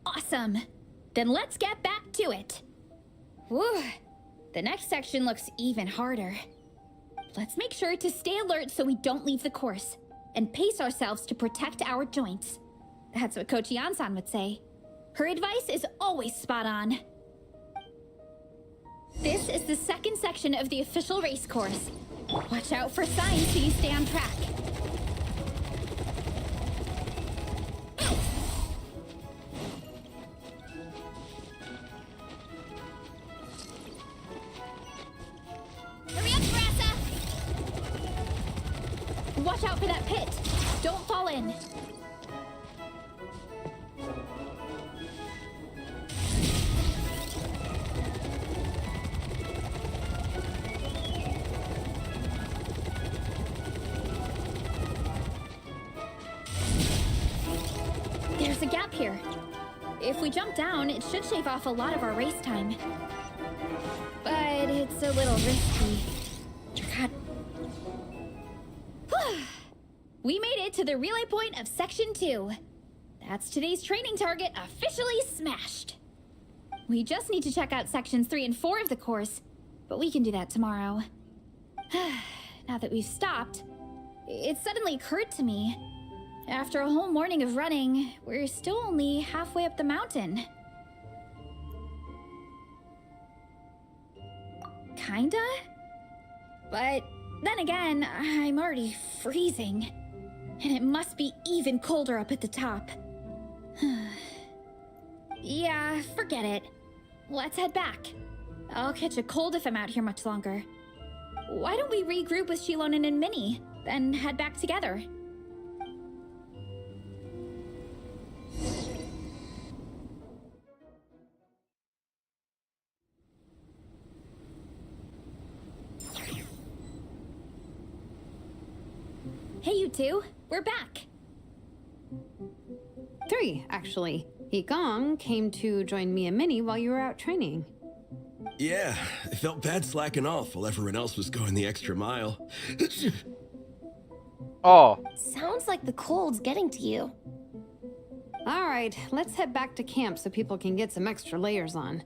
Awesome. Then let's get back to it. Whew. The next section looks even harder. Let's make sure to stay alert so we don't leave the course, and pace ourselves to protect our joints. That's what Coach Yan-san would say. Her advice is always spot on. This is the second section of the official race course. Watch out for signs so you stay on track. Hurry up, Grassa! Watch out for that pit. Don't fall in. There's a gap here. If we jump down, it should shave off a lot of our race time. But it's a little risky. God. We made it to the relay point of Section 2. That's today's training target officially smashed. We just need to check out Sections 3 and 4 of the course, but we can do that tomorrow. Now that we've stopped, it suddenly occurred to me. After a whole morning of running, we're still only halfway up the mountain. Kinda? But then again, I'm already freezing. And it must be even colder up at the top. Yeah, forget it. Let's head back. I'll catch a cold if I'm out here much longer. Why don't we regroup with Shilonen and Minnie, then head back together? Hey, you two. We're back. 3, actually. Igong came to join me and Minnie while you were out training. Yeah, I felt bad slacking off while everyone else was going the extra mile. Oh, Sounds like the cold's getting to you. All right, let's head back to camp so people can get some extra layers on.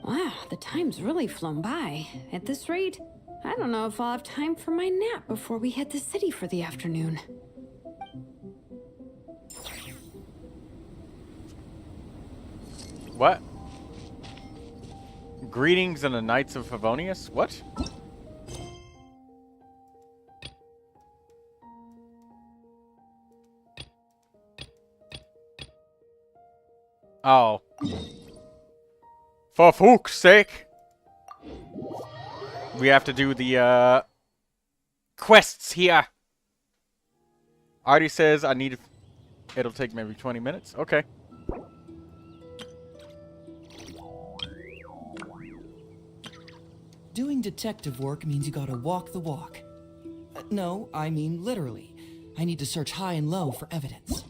Wow, the time's really flown by. At this rate, I don't know if I'll have time for my nap before we hit the city for the afternoon. what? Greetings in the Knights of Favonius? What? Oh. For fuck's sake! We have to do the, quests here. Artie says I need... It'll take maybe 20 minutes. Okay. Doing detective work means you gotta walk the walk. No, I mean literally. I need to search high and low for evidence.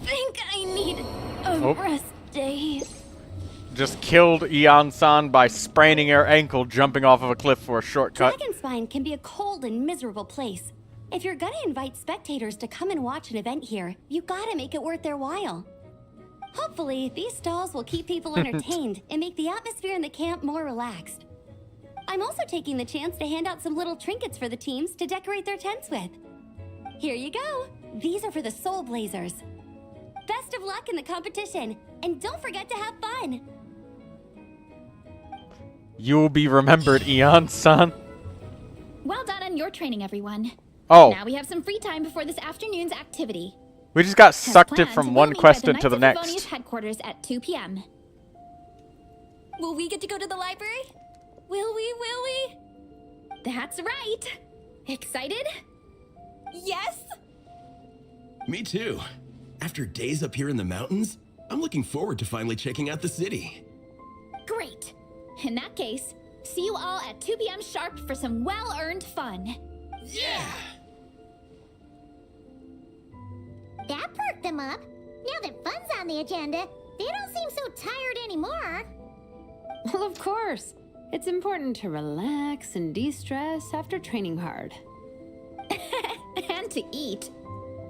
Think I need a rest day. Just killed Ian-san by spraining her ankle jumping off of a cliff for a shortcut. Dragonspine can be a cold and miserable place. If you're gonna invite spectators to come and watch an event here, you gotta make it worth their while. Hopefully, these stalls will keep people entertained and make the atmosphere in the camp more relaxed. I'm also taking the chance to hand out some little trinkets for the teams to decorate their tents with. Here you go. These are for the Soul Blazers. Best of luck in the competition, and don't forget to have fun. You'll be remembered, Eon-san. Well done on your training, everyone. Oh. Now we have some free time before this afternoon's activity. We just got As sucked in planned, from we'll one meet quest at the into the Knights of next. Favonius headquarters at 2 p.m. Will we get to go to the library? Will we? That's right. Excited? Yes! Me too. After days up here in the mountains, I'm looking forward to finally checking out the city. Great. In that case, see you all at 2 p.m. sharp for some well-earned fun. Yeah! That perked them up. Now that fun's on the agenda, they don't seem so tired anymore. Well, of course. It's important to relax and de-stress after training hard. And to eat.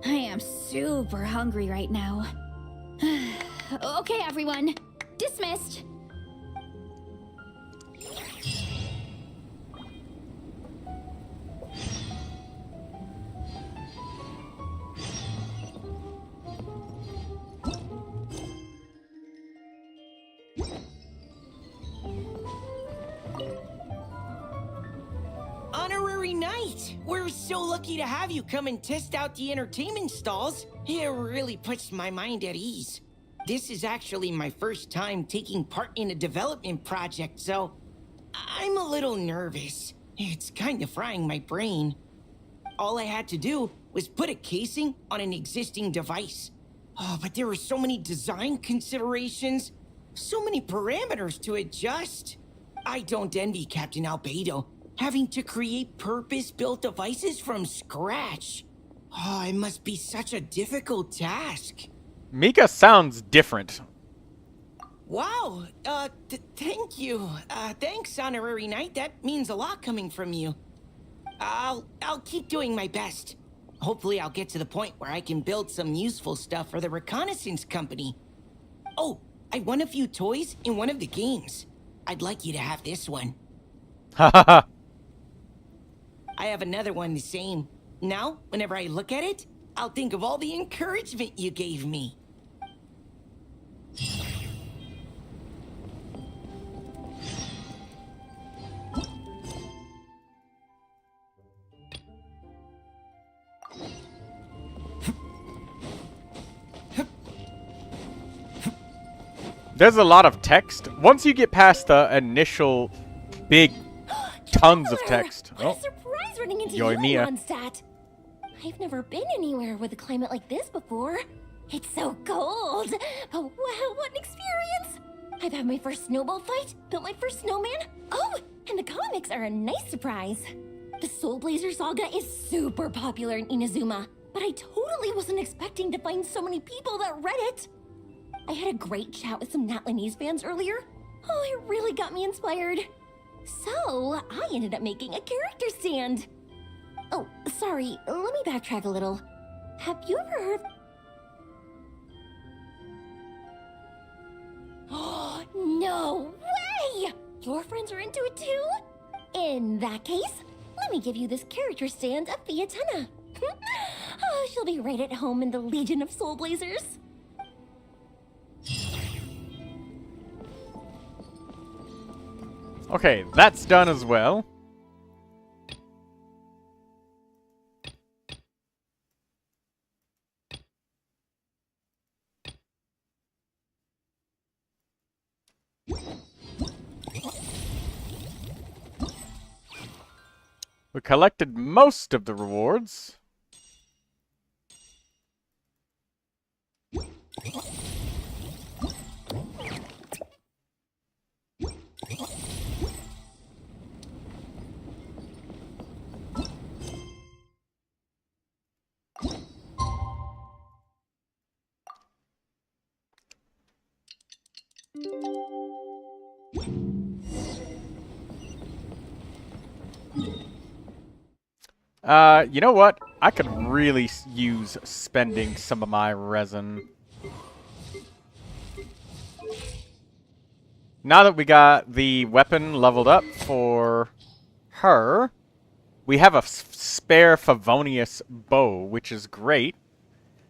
I am super hungry right now. Okay, everyone. Dismissed. Honorary Knight! We're so lucky to have you come and test out the entertainment stalls. It really puts my mind at ease. This is actually my first time taking part in a development project, so I'm a little nervous. It's kind of frying my brain. All I had to do was put a casing on an existing device. Oh, but there were so many design considerations, so many parameters to adjust. I don't envy Captain Albedo, having to create purpose-built devices from scratch. Oh, it must be such a difficult task. Mika sounds different. Wow, thank you. Thanks, Honorary Knight. That means a lot coming from you. I'll keep doing my best. Hopefully I'll get to the point where I can build some useful stuff for the reconnaissance company. Oh, I won a few toys in one of the games. I'd like you to have this one. Hahaha. I have another one the same. Now, whenever I look at it, I'll think of all the encouragement you gave me. There's a lot of text. Once you get past the initial big tons of text. What a surprise running into Yo, you, Mia. Mondstadt. I've never been anywhere with a climate like this before. It's so cold. But wow, what an experience. I've had my first snowball fight, built my first snowman. Oh, and the comics are a nice surprise. The Soul Blazer saga is super popular in Inazuma, but I totally wasn't expecting to find so many people that read it. I had a great chat with some Natlanese fans earlier. Oh, it really got me inspired. So, I ended up making a character stand. Oh, sorry, let me backtrack a little. Have you ever heard... Oh, no way! Your friends are into it too? In that case, let me give you this character stand of Fiatena. Oh, she'll be right at home in the Legion of Soul Blazers. Okay, that's done as well. We collected most of the rewards. You know what? I could really use spending some of my resin. Now that we got the weapon leveled up for her, we have a spare Favonius bow, which is great.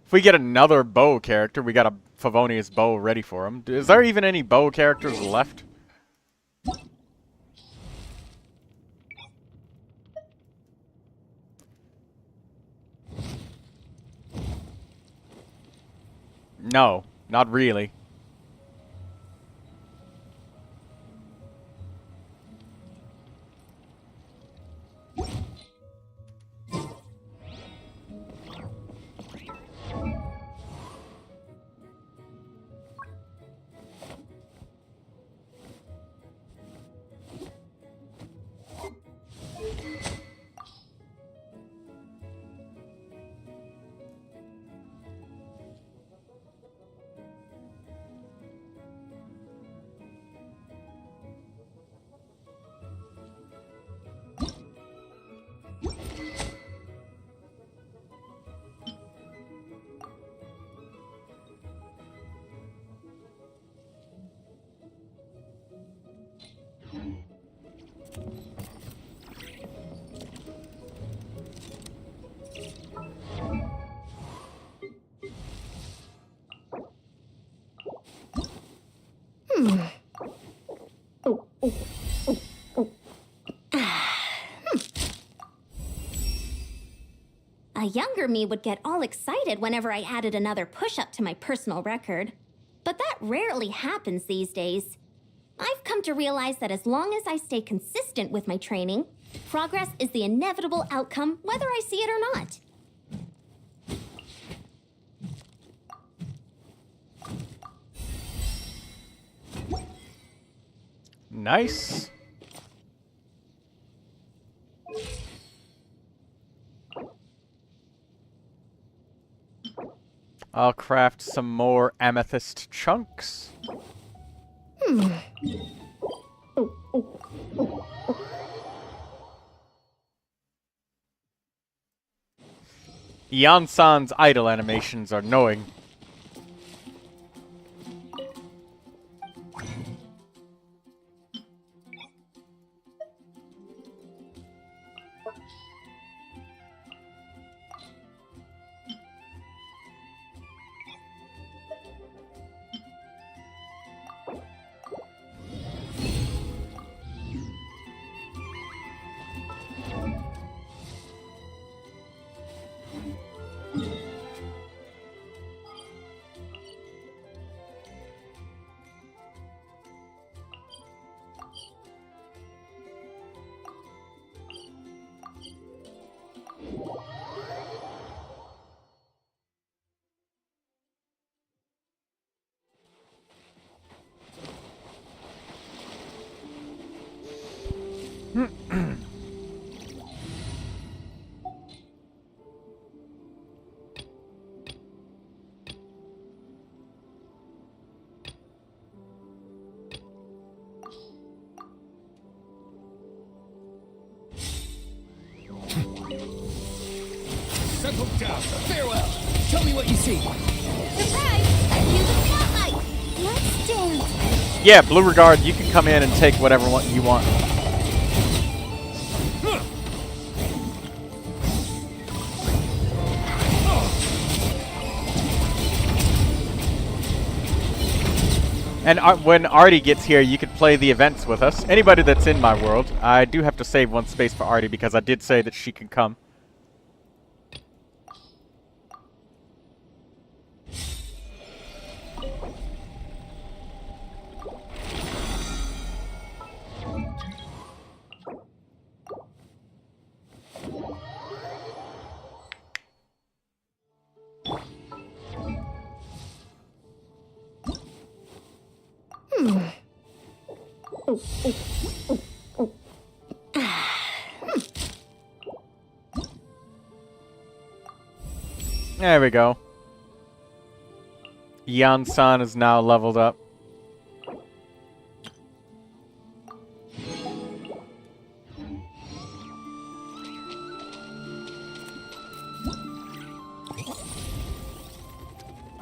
If we get another bow character, we got a Favonius bow ready for him. Is there even any bow characters left? No, not really. A younger me would get all excited whenever I added another push-up to my personal record. But that rarely happens these days. I've come to realize that as long as I stay consistent with my training, progress is the inevitable outcome whether I see it or not. Nice. I'll craft some more amethyst chunks. Yan-san's idle animations are annoying. Settle down. Farewell. Tell me what you see. Surprise! Cue the spotlight! Let's dance! Yeah, Blue Regard, you can come in and take whatever one you want. And when Artie gets here, you can play the events with us. Anybody that's in my world. I do have to save one space for Artie because I did say that she can come. There we go. Yan-san is now leveled up.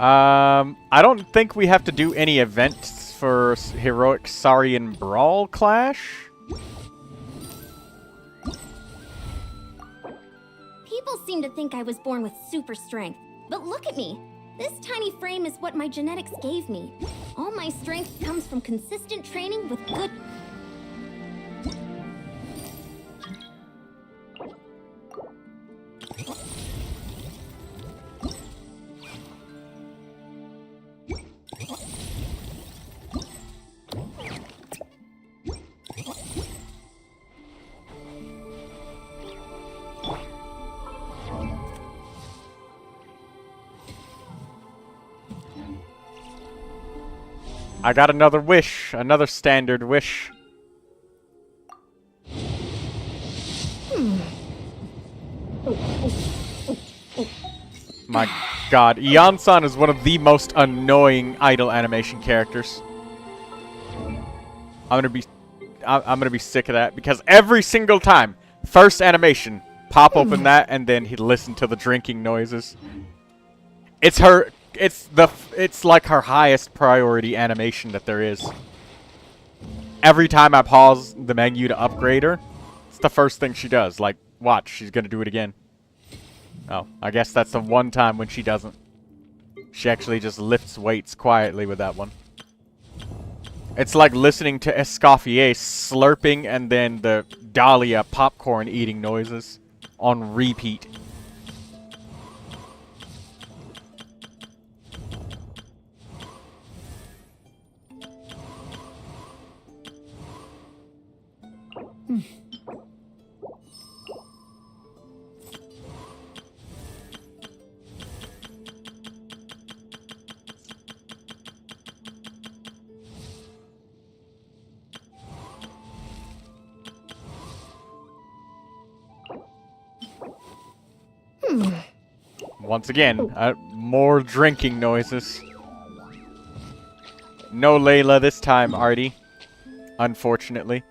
I don't think we have to do any events for Heroic Saurian Brawl Clash. People seem to think I was born with super strength, but look at me. This tiny frame is what my genetics gave me. All my strength comes from consistent training with good... I got another wish, another standard wish. My god, Ian-san is one of the most annoying idle animation characters. I'm gonna be sick of that because every single time, first animation, pop open that and then he'd listen to the drinking noises. It's like her highest priority animation that there is. Every time I pause the menu to upgrade her, it's the first thing she does. Like, watch, she's gonna do it again. Oh, I guess that's the one time when she doesn't. She actually just lifts weights quietly with that one. It's like listening to Escoffier slurping and then the Dahlia popcorn eating noises on repeat. Once again, more drinking noises. No Layla this time, Artie. Unfortunately.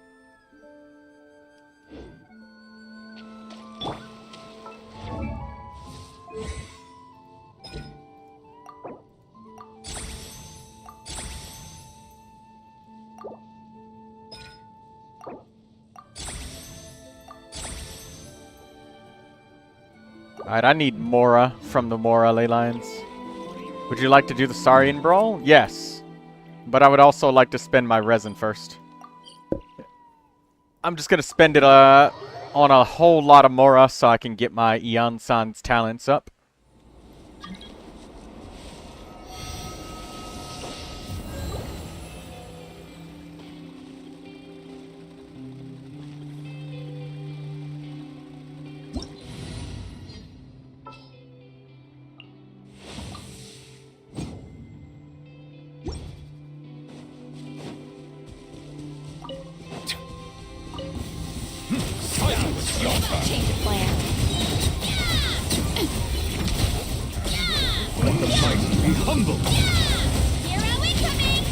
Alright, I need Mora from the Mora Ley Lines. Would you like to do the Saurian Brawl? Yes. But I would also like to spend my resin first. I'm just gonna spend it on a whole lot of Mora so I can get my Ian-san's talents up. Change of plan. Let the mighty be humble. Hero incoming!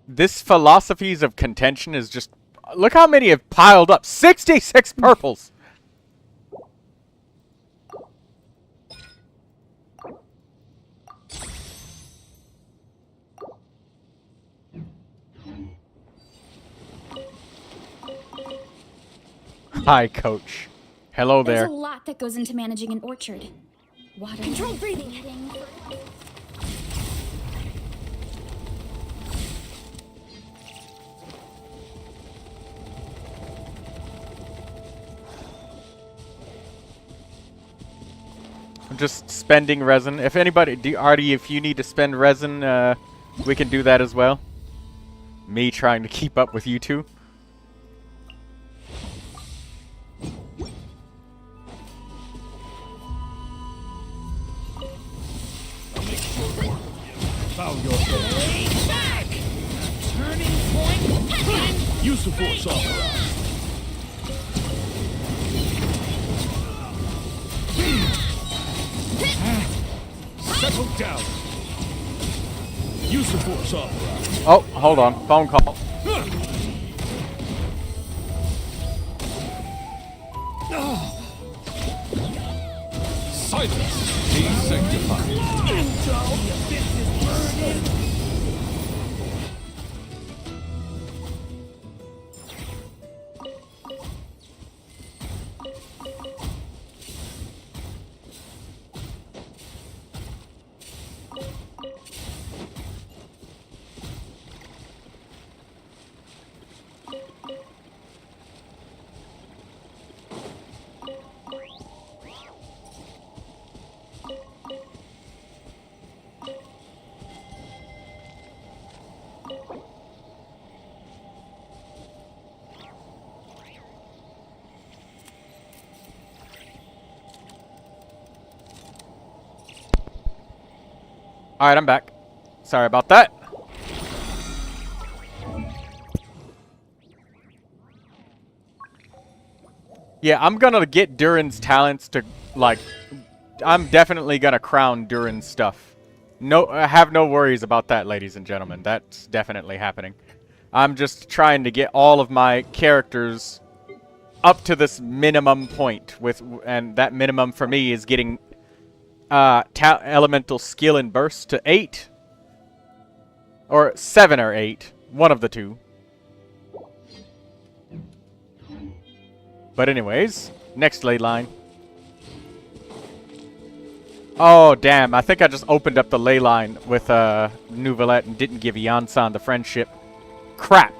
This philosophies of contention is just... Look how many have piled up. 66 purples! Hi, Coach. Hello there. There's a lot that goes into managing an orchard. Water, Controlled breathing. I'm just spending resin. If anybody, Artie, if you need to spend resin, we can do that as well. Me trying to keep up with you two. Bow your head. Back! Turning point. Use the force opera. Settle down. Use the force opera. Oh, hold on. Phone call. Silence. Desanctified. Alright, I'm back. Sorry about that. Yeah, I'm gonna get Durin's talents to, like... I'm definitely gonna crown Durin's stuff. No, have no worries about that, ladies and gentlemen. That's definitely happening. I'm just trying to get all of my characters up to this minimum point. And that minimum for me is getting... elemental skill and burst to 8 or 7 or 8, one of the two. But anyways, next ley line. Oh damn, I think I just opened up the ley line with Neuvilette and didn't give Yansan the friendship. Crap.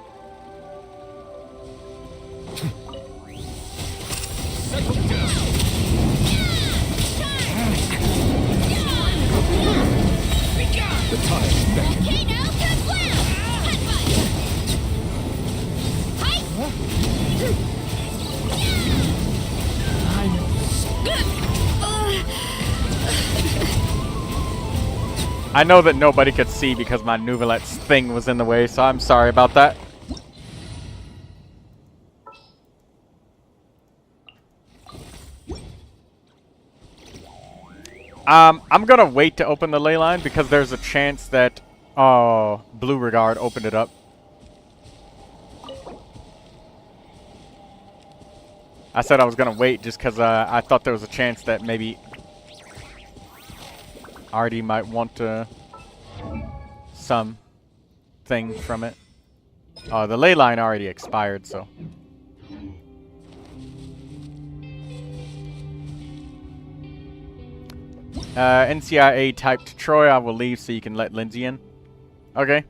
The time beckons. Okay, now good plan! I know that nobody could see because my Neuvilette's thing was in the way, so I'm sorry about that. I'm gonna wait to open the ley line because there's a chance that, oh, Blue Regard opened it up. I said I was gonna wait just because I thought there was a chance that maybe Artie might want some thing from it. Oh, the ley line already expired, so. NCIA typed Troy. I will leave so you can let Lindsay in. Okay.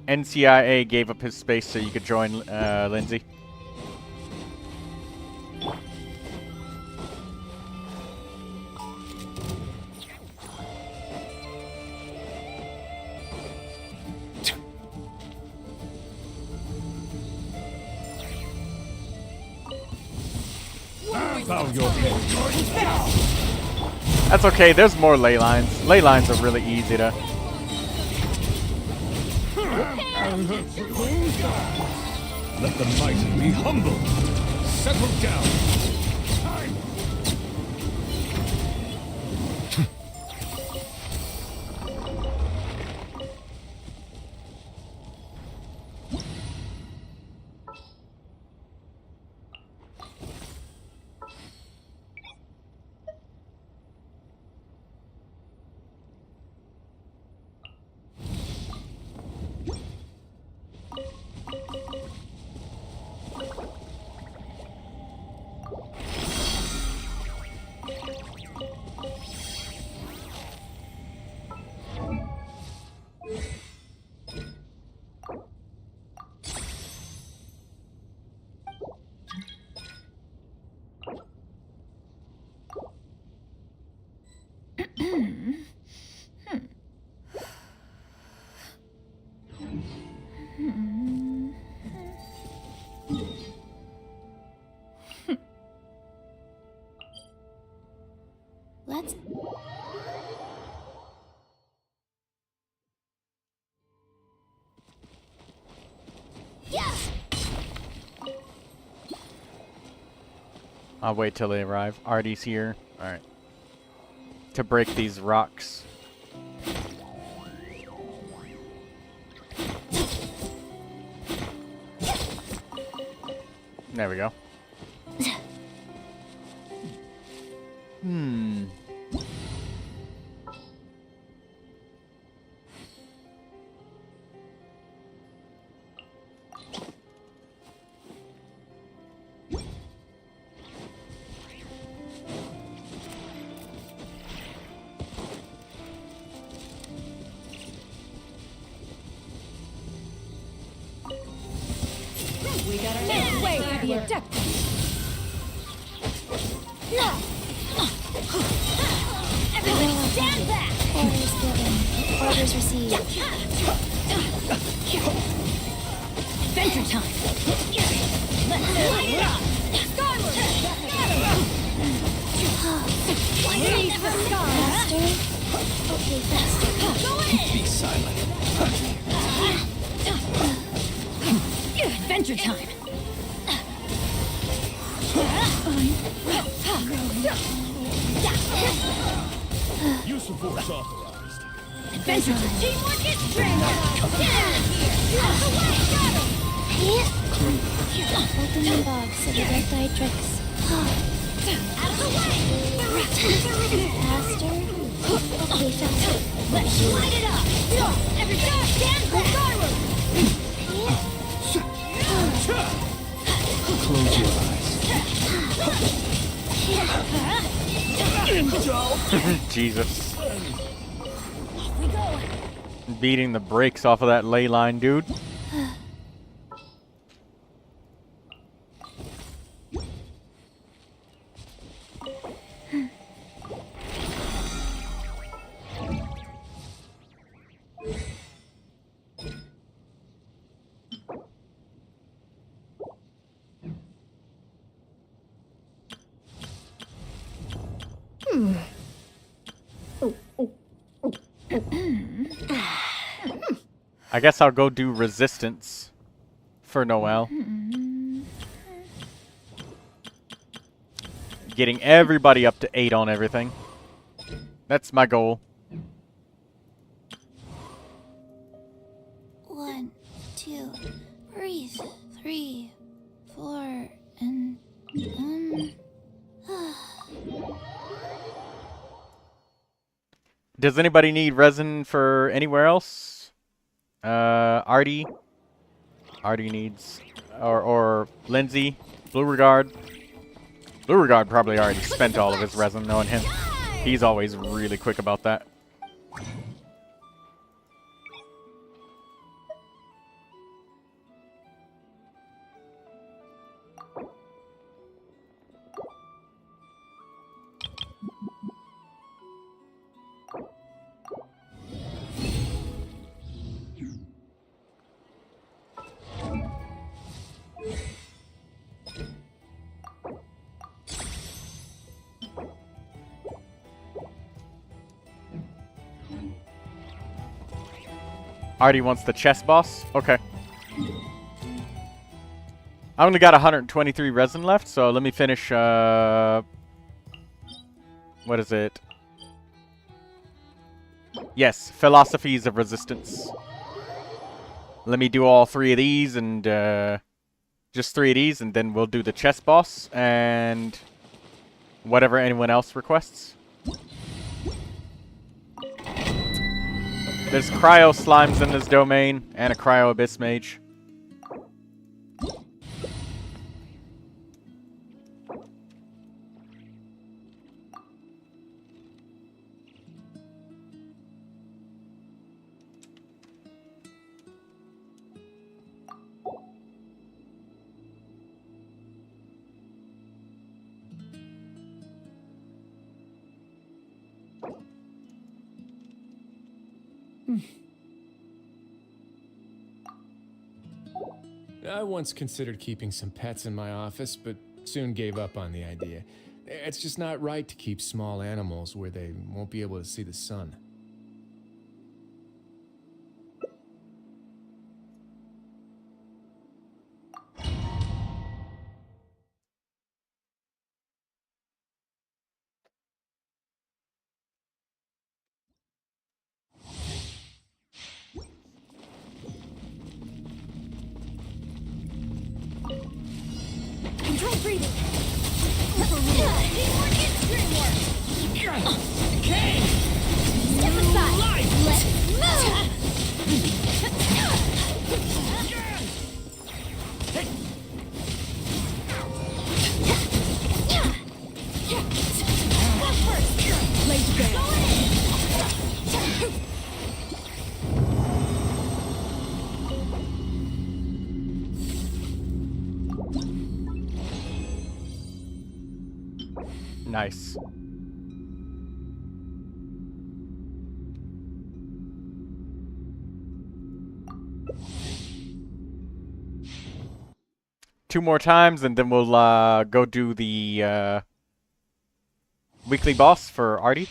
NCIA gave up his space so you could join Lindsay. Bow your head. That's okay, there's more ley lines. Ley lines are really easy to... Let the mighty be humble. Settle down. Let's... I'll wait till they arrive. Artie's here. Alright. To break these rocks. There we go. We got our next way for the objective. Everybody stand back! Orders given. Orders received. Adventure time. Light it up! Skyward. Raise the sky! Faster? Okay, faster. Going in. Be silent. Adventure time. Use of force authorized. Adventure time. Teamwork is strength! Get out of here! Out of the way! Got him! Open the box so they don't die tricks. Out of the way! Faster? Okay, faster. Let's light it up. Everybody stand back. Close your eyes. Jesus. Beating the brakes off of that ley line, dude. I guess I'll go do resistance for Noelle. Getting everybody up to 8 on everything. That's my goal. 1, 2, breathe. 3, 4, and Does anybody need resin for anywhere else? Artie needs, or Lindsay, Beauregard. Beauregard probably already spent all of his resin, knowing him. He's always really quick about that. Artie wants the chess boss? Okay. I only got 123 resin left, so let me finish, what is it? Yes, Philosophies of Resistance. Let me do all 3 of these, and, just 3 of these, and then we'll do the chess boss, and whatever anyone else requests. There's cryo slimes in this domain, and a cryo abyss mage. I once considered keeping some pets in my office, but soon gave up on the idea. It's just not right to keep small animals where they won't be able to see the sun. Control breathing. Teamwork is dreamwork. Okay. Step aside. Let's Go first. Laser bear. Go in. Nice. Two more times, and then we'll go do the weekly boss for Artie.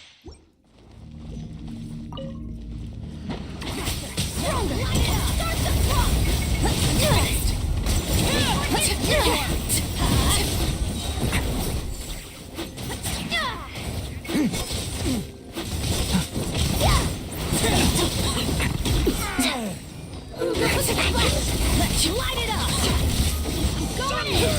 Let's light it up. Going in.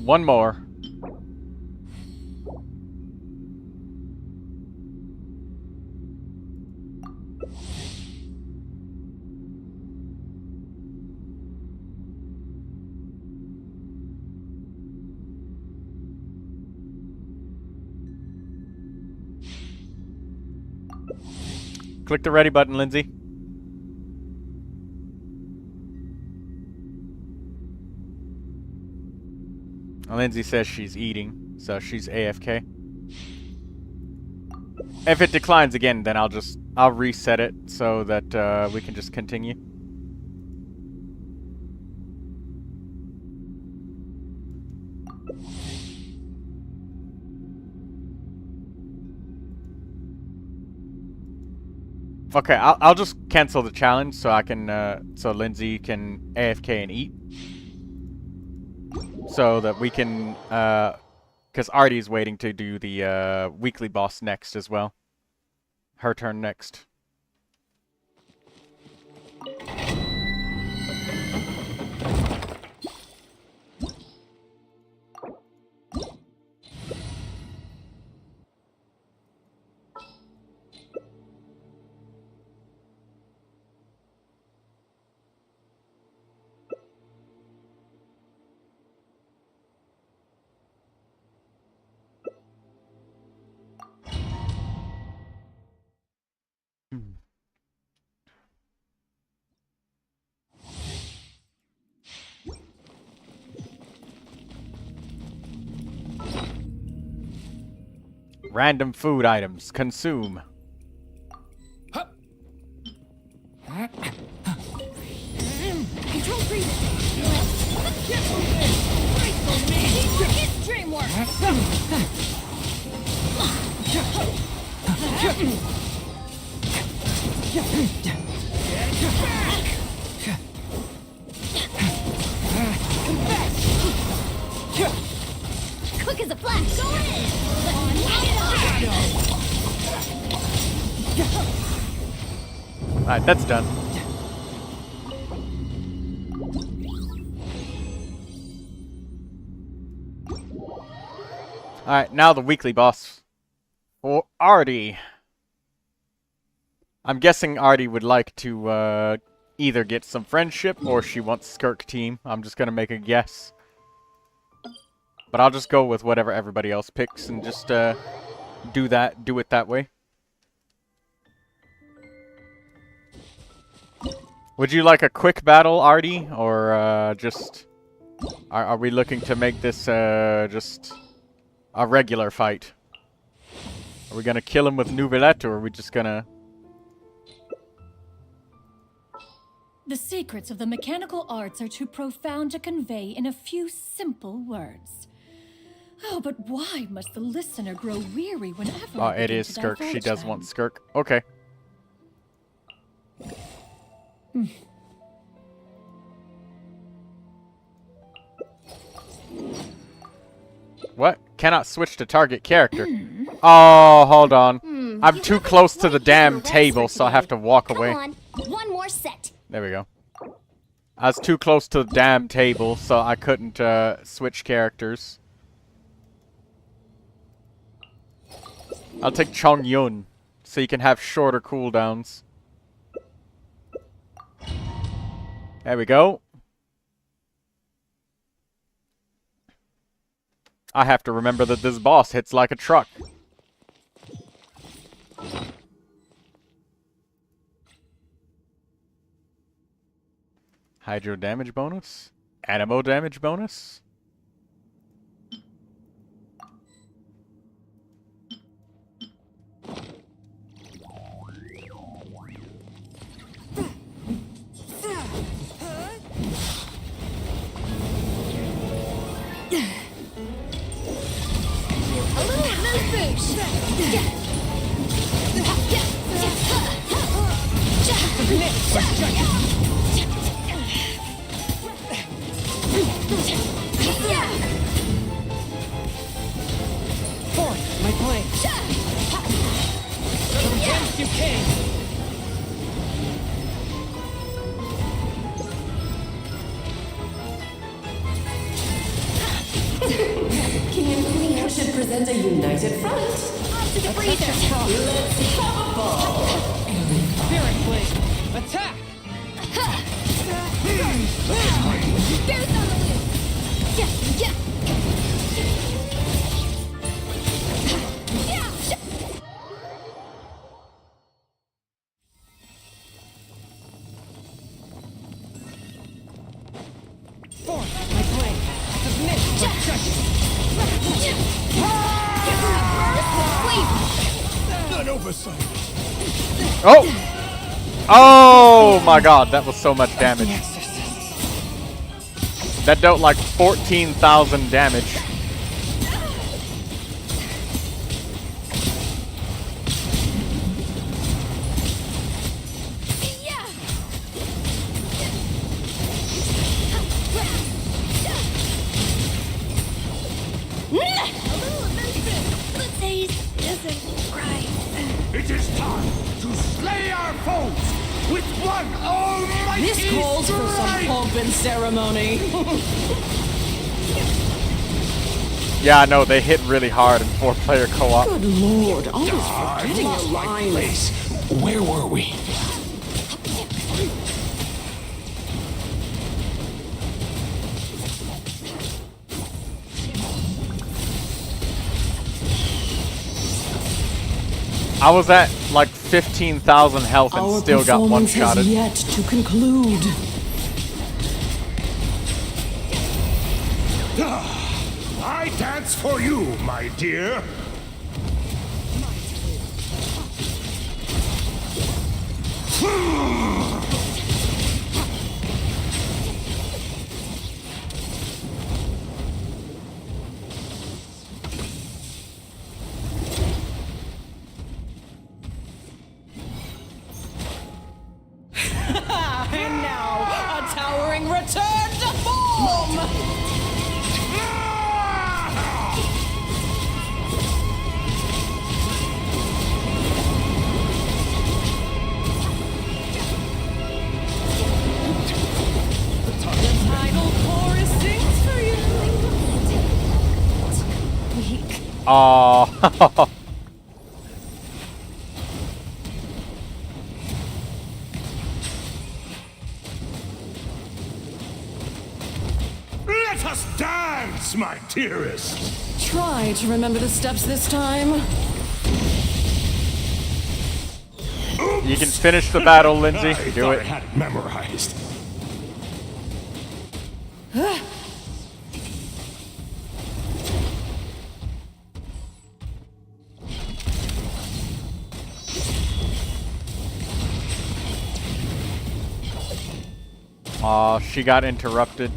One more. Click the ready button, Lindsay. Lindsay says she's eating, so she's AFK. If it declines again, then I'll reset it so that we can just continue. Okay, I'll just cancel the challenge so I can so Lindsay can AFK and eat, so that we can because Artie's waiting to do the weekly boss next as well. Her turn next. Random food items. Consume. Control breathing. Teamwork is dreamwork. Quick as a flash. Go in. Alright, that's done. Alright, now the weekly boss for Artie. I'm guessing Artie would like to either get some friendship or she wants Skirk team. I'm just gonna make a guess. But I'll just go with whatever everybody else picks and just do it that way. Would you like a quick battle, Artie, or just are we looking to make this just a regular fight? Are we gonna kill him with Neuvilette, or are we just gonna? The secrets of the mechanical arts are too profound to convey in a few simple words. Oh, but why must the listener grow weary whenever Oh, it is Skirk. She does want Skirk. Okay. What? Cannot switch to target character. Oh, hold on. I'm too close to the damn table, so I have to walk away. Come on, one more set. There we go. I was too close to the damn table, so I couldn't switch characters. I'll take Chong Yun, so you can have shorter cooldowns. There we go. I have to remember that this boss hits like a truck. Hydro damage bonus? Animo damage bonus? A little mood boost. Forth, my blade. Against you came. King and Queen should present a united front. Off to the breather. Let's have a ball. Spirit blade. Attack. Bears on the loose. Yeah. Forth, my blade. Submit, my precious. An oversight. Oh! Oh my god, that was so much damage. That dealt like 14,000 damage. It is time to slay our foes with one almighty This calls for some pomp and ceremony. Yeah, I know, they hit really hard in 4-player co-op. Good lord, almost forgetting your lines. Where were we? I was at like 15,000 health and Our still got performance one-shotted. has yet to conclude. I dance for you, my dear. And now, a towering return to form! The tidal chorus sings for you! Weak. Oh. Let us dance, my dearest. Try to remember the steps this time. You can finish the battle, Lindsay. I Do thought it. I had it memorized. Aw, she got interrupted.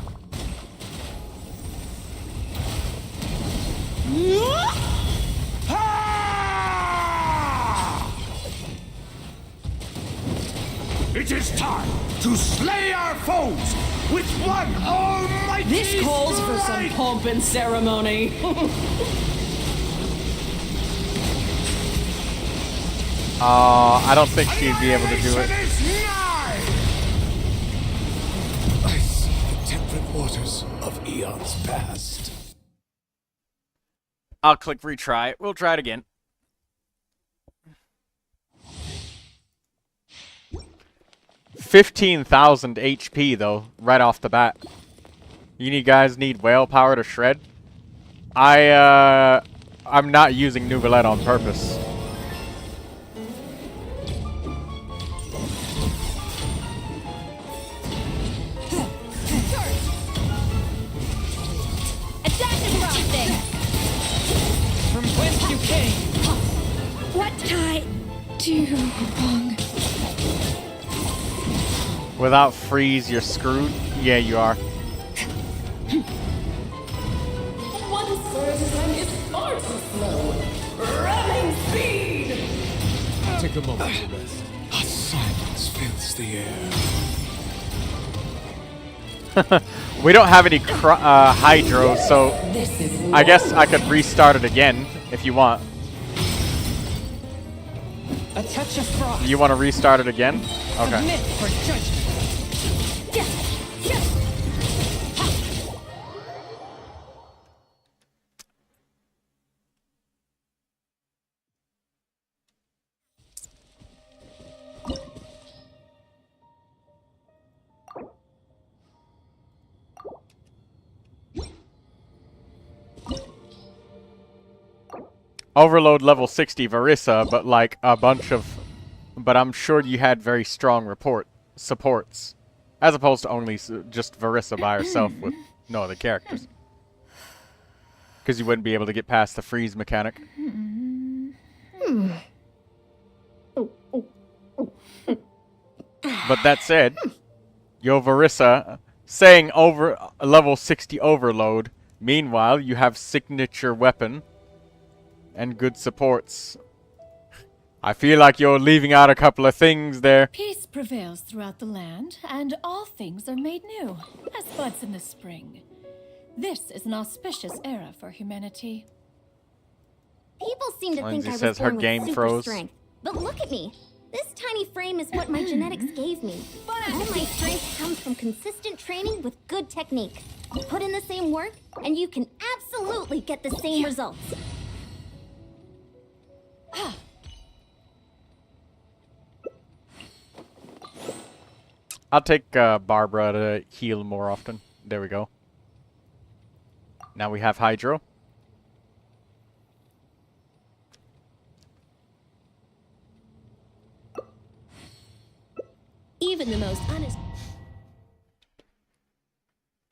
It is time to slay our foes with one almighty This calls for some strike. pomp and ceremony. I don't think she'd be able to do it. I see the temperate waters of eons past. I'll click retry. We'll try it again. $15,000 HP though, right off the bat. You guys need whale power to shred? I'm not using Neuvilette on purpose. From whence you came? What did I do wrong? Without freeze, you're screwed? Yeah, you are. One surge time is far too slow. Ramming speed! Take a moment to rest. A silence fills the air. We don't have any hydro, so I guess I could restart it again if you want. A touch of frost. You want to restart it again? Okay. Submit for judgment. Overload level 60 Verissa, but like a bunch of... But I'm sure you had very strong supports. As opposed to only just Verissa by herself with no other characters. Because you wouldn't be able to get past the freeze mechanic. But that said, yo Verissa, saying over level 60 overload, meanwhile you have signature weapon and good supports. I feel like you're leaving out a couple of things there. Peace prevails throughout the land, and all things are made new, as buds in the spring. This is an auspicious era for humanity. People seem to think I was says her born with game super froze. strength. But look at me. This tiny frame is what my genetics gave me. All my strength comes from consistent training with good technique. Put in the same work, and you can absolutely get the same results. I'll take Barbara to heal more often. There we go. Now we have Hydro. Even the most honest...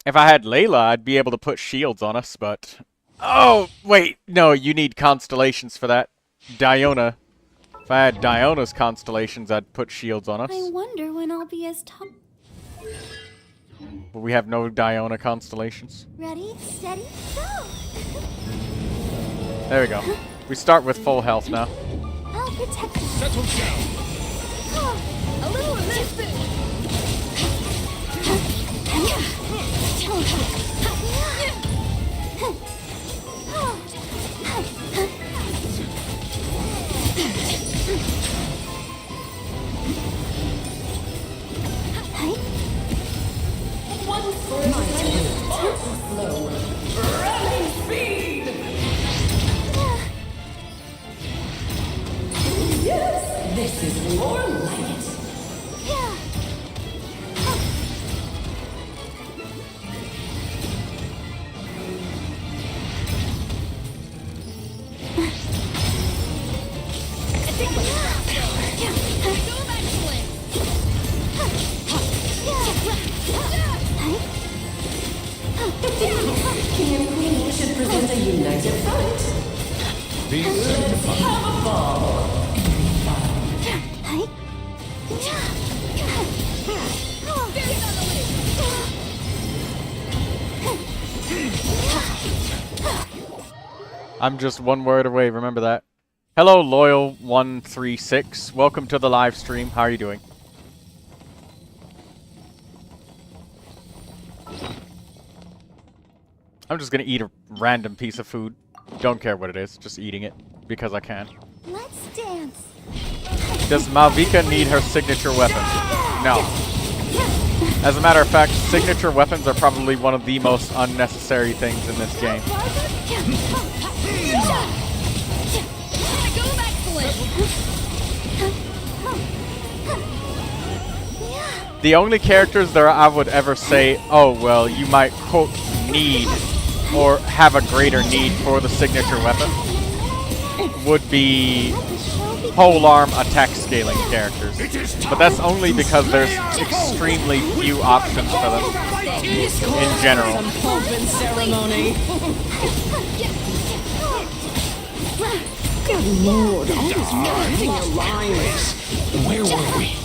If I had Layla, I'd be able to put shields on us, but... Oh, wait. No, you need constellations for that. Diona. If I had Diona's constellations, I'd put shields on us. I wonder when I'll be as top... But we have no Diona constellations. Ready, steady, go! There we go. We start with full health now. I'll protect you. Settle down. A little listen. One surge time is far too slow. Ramming speed! Yes, this is more like it. King and Queen should present a united front. Be Let's sanctified. have a ball. I'm just one word away, remember that. Hello, Loyal136. Welcome to the live stream. How are you doing? I'm just gonna eat a random piece of food. Don't care what it is, just eating it because I can. Let's dance. Does Malvika need her signature weapon? No. As a matter of fact, signature weapons are probably one of the most unnecessary things in this game. The only characters that I would ever say, oh, well, you might, quote, need or have a greater need for the signature weapon would be polearm attack scaling characters. But that's only because there's extremely few options for them in general. Good lord, all this marketing your lines. Where were we?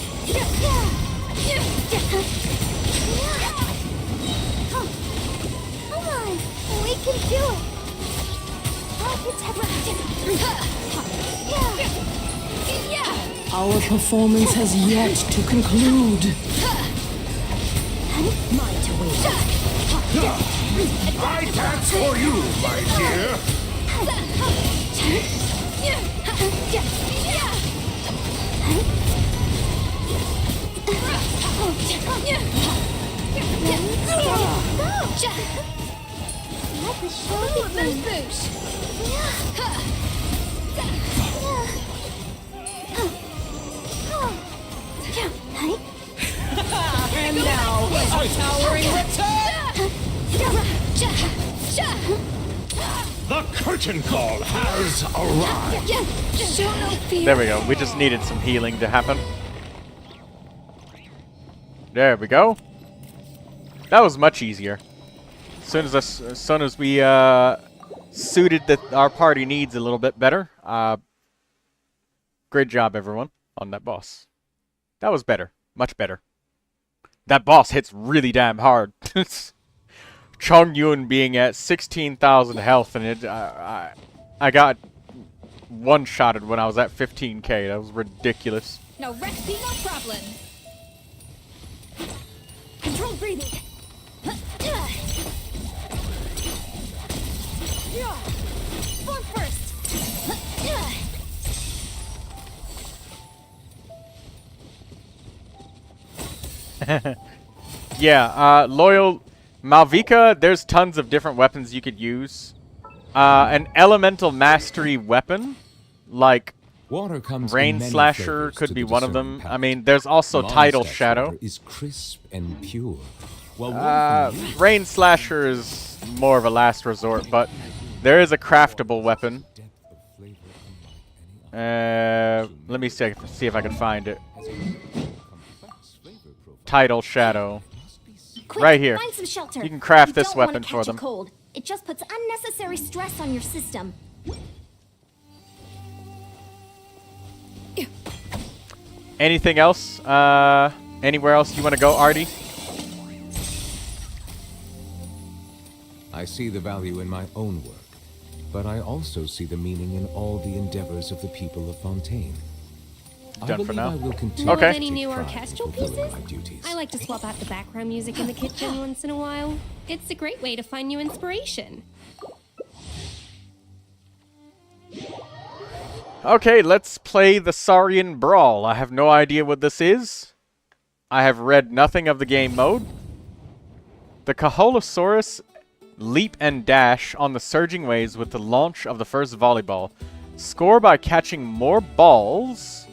Come on, we can do it. Our performance has yet to conclude. Mine to win. I dance for you, my dear. Let the show begin. And now, a towering return! The curtain call has arrived. There we go. We just needed some healing to happen. There we go. That was much easier. As soon as we suited our party needs a little bit better. Great job, everyone, on that boss. That was better. Much better. That boss hits really damn hard. Chong Yun being at 16,000 health, and I got one-shotted when I was at 15k. That was ridiculous. No recipe, no problem. Controlled breathing. Form first. Yeah, loyal Malvika, there's tons of different weapons you could use. An elemental mastery weapon, like Rain Slasher could be one of them. I mean, there's also Tidal Shadow. Is crisp and pure. Rain Slasher is more of a last resort, but there is a craftable weapon. Let me see if I can find it. Tidal Shadow. Quick, right here. Find some shelter. You can craft You this don't wanna weapon for catch a them. cold. It just puts unnecessary stress on your system. Anything else? Anywhere else you want to go, Artie? I see the value in my own work, but I also see the meaning in all the endeavors of the people of Fontaine. Done for now. I will continue Know of to any take new pride in orchestral fulfilling pieces? my duties. I like to swap out the background music in the kitchen once in a while. It's a great way to find new inspiration. Okay, let's play the Saurian Brawl. I have no idea what this is. I have read nothing of the game mode. The Caholosaurus leap and dash on the surging waves with the launch of the first volleyball. Score by catching more balls,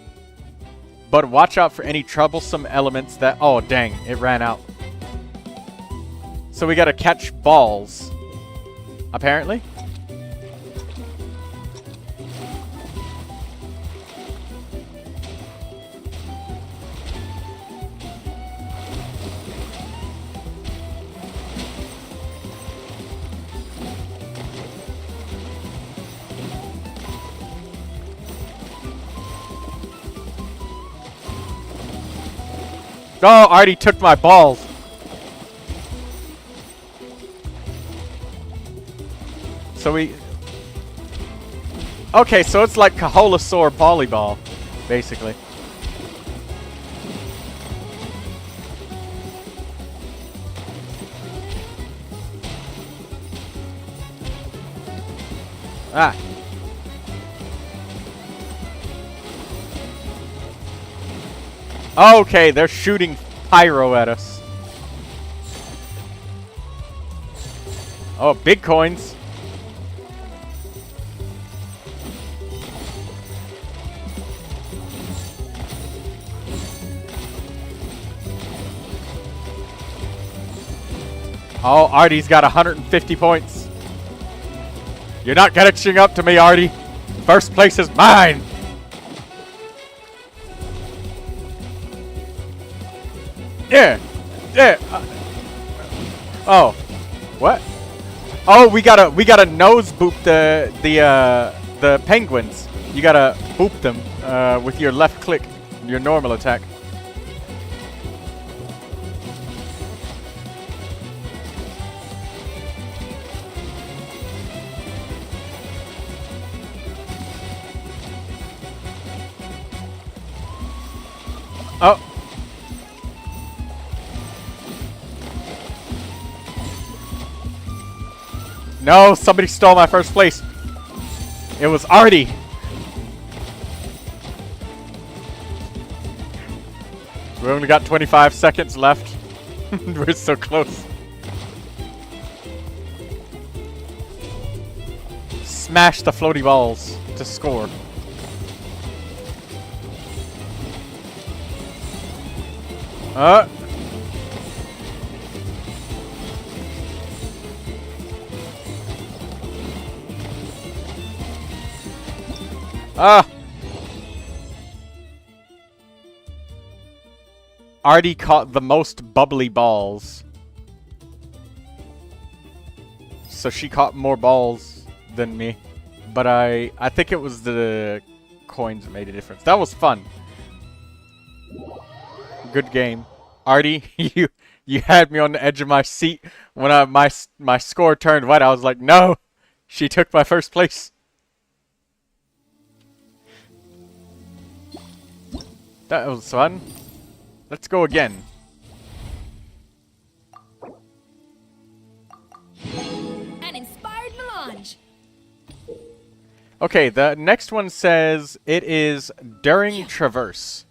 but watch out for any troublesome elements that... Oh, dang, it ran out. So we gotta catch balls, apparently. Oh, Artie took my balls. So we... Okay, so it's like Caholosaur volleyball, basically. Ah. Okay, they're shooting pyro at us. Oh, big coins. Oh, Artie's got 150 points. You're not catching up to me, Artie. First place is mine. Yeah. Yeah. Oh. What? Oh, we gotta nose boop the penguins. You gotta boop them with your left click, your normal attack. Oh. No, somebody stole my first place. It was Artie. We only got 25 seconds left. We're so close. Smash the floaty balls to score. Artie caught the most bubbly balls. So she caught more balls than me. But I think it was the coins that made a difference. That was fun. Good game. Artie, you had me on the edge of my seat when my score turned white. I was like, no, she took my first place. That was fun. Let's go again. An inspired melange. Okay, the next one says it is during traverse.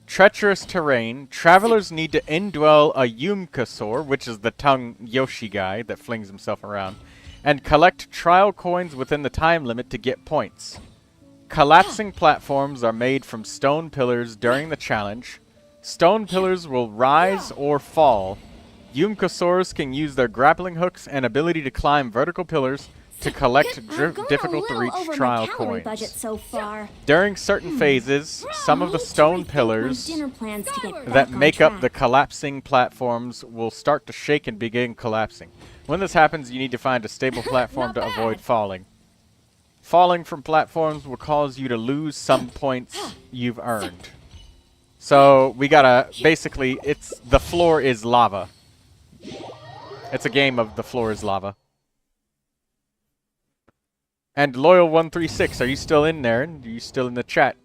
Treacherous terrain. Travelers need to indwell a Yumkasaur, which is the tongue Yoshi guy that flings himself around, and collect trial coins within the time limit to get points. Collapsing platforms are made from stone pillars during the challenge. Stone pillars will rise or fall. Yumkasaurs can use their grappling hooks and ability to climb vertical pillars to collect difficult to reach trial coins. Budget so far. During certain phases, some of the stone pillars that make up the collapsing platforms will start to shake and begin collapsing. When this happens, you need to find a stable platform to avoid falling. Falling from platforms will cause you to lose some points you've earned. So we gotta, basically, the floor is lava. It's a game of the floor is lava. And Loyal136, are you still in there? Are you still in the chat?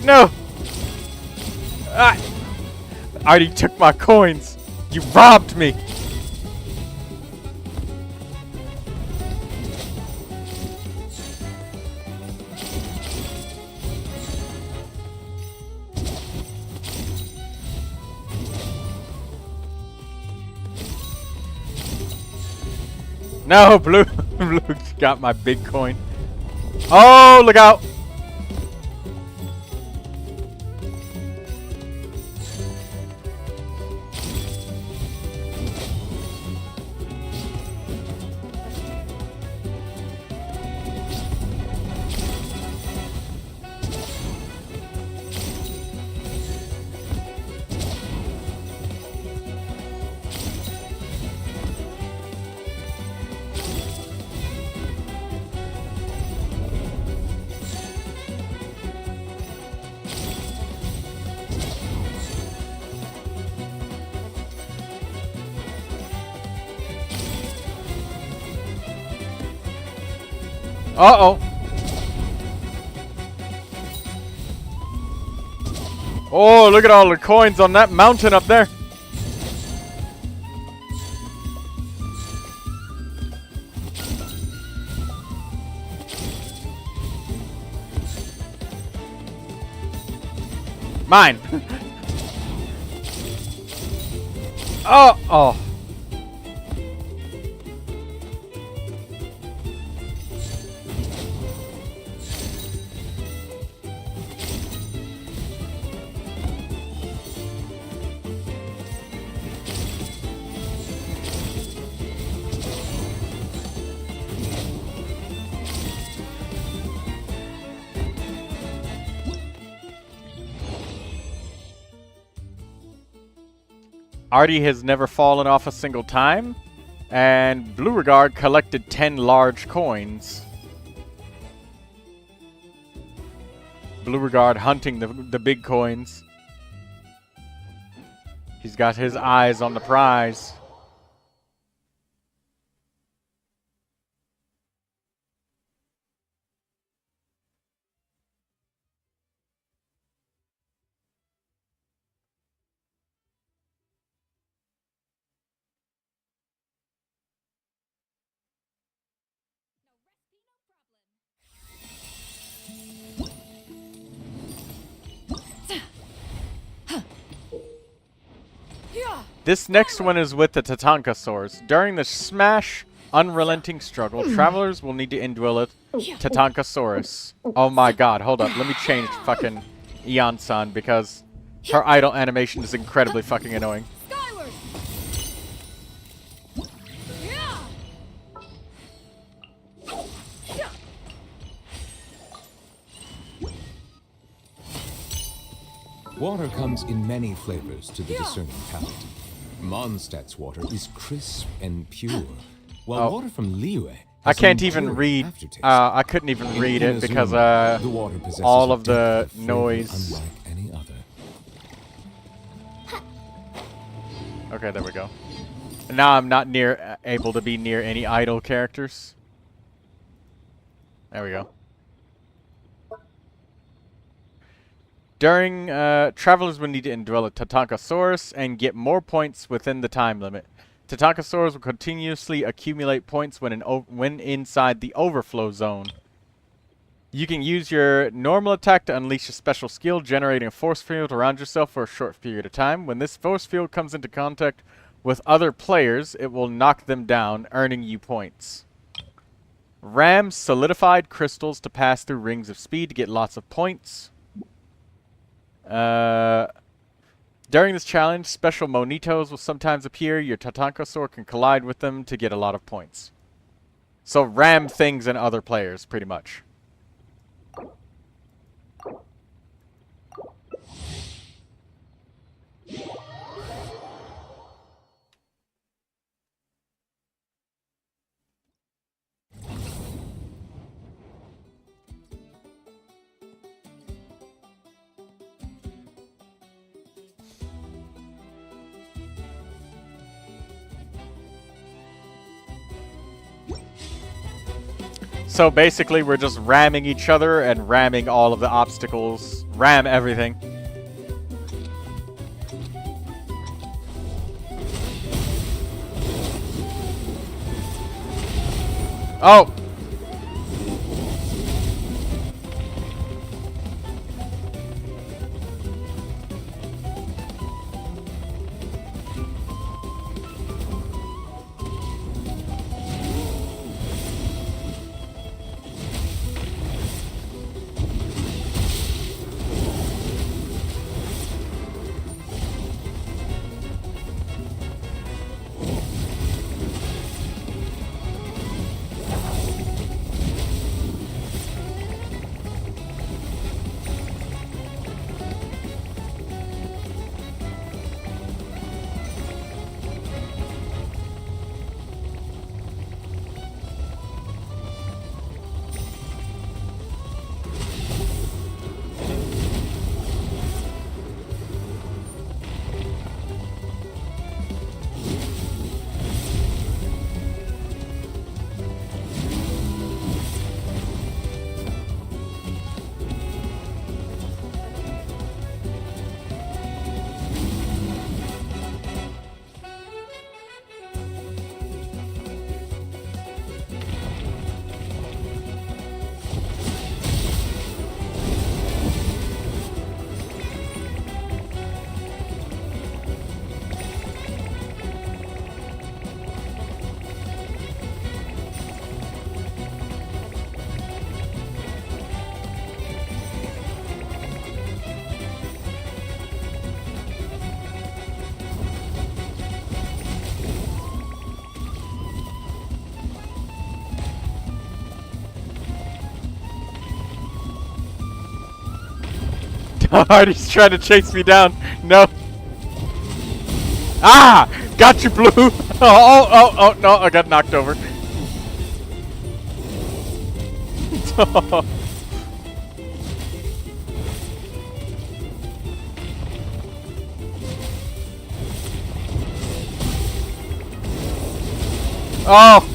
No! Artie took my coins! You robbed me! No, Blue! Blue got my big coin. Oh, look out! Uh-oh. Oh, look at all the coins on that mountain up there. Mine. Oh. Artie has never fallen off a single time, and Beauregard collected 10 large coins. Beauregard hunting the big coins. He's got his eyes on the prize. This next one is with the Tatankasaurs. During the Smash unrelenting struggle, travelers will need to indwell a Tatankasaurus. Oh my god, hold up. Let me change fucking Eon-san because her idle animation is incredibly fucking annoying. Water comes in many flavors to the discerning palate. Mondstadt's water is crisp and pure, while water from Liyue I can't even read. I couldn't even read it because all of the noise. Unlike any other. Okay, there we go. And now I'm not able to be near any idle characters. There we go. During, travelers will need to indwell a Tatankasaurus and get more points within the time limit. Tatankasaurus will continuously accumulate points when inside the overflow zone. You can use your normal attack to unleash a special skill, generating a force field around yourself for a short period of time. When this force field comes into contact with other players, it will knock them down, earning you points. Ram solidified crystals to pass through rings of speed to get lots of points. During this challenge, special Monitos will sometimes appear. Your Tatankasaur can collide with them to get a lot of points. So ram things and other players, pretty much. So basically, we're just ramming each other and ramming all of the obstacles. Ram everything. Oh! Artie's trying to chase me down. No. Ah! Got you, Blue! Oh, no, I got knocked over. Oh!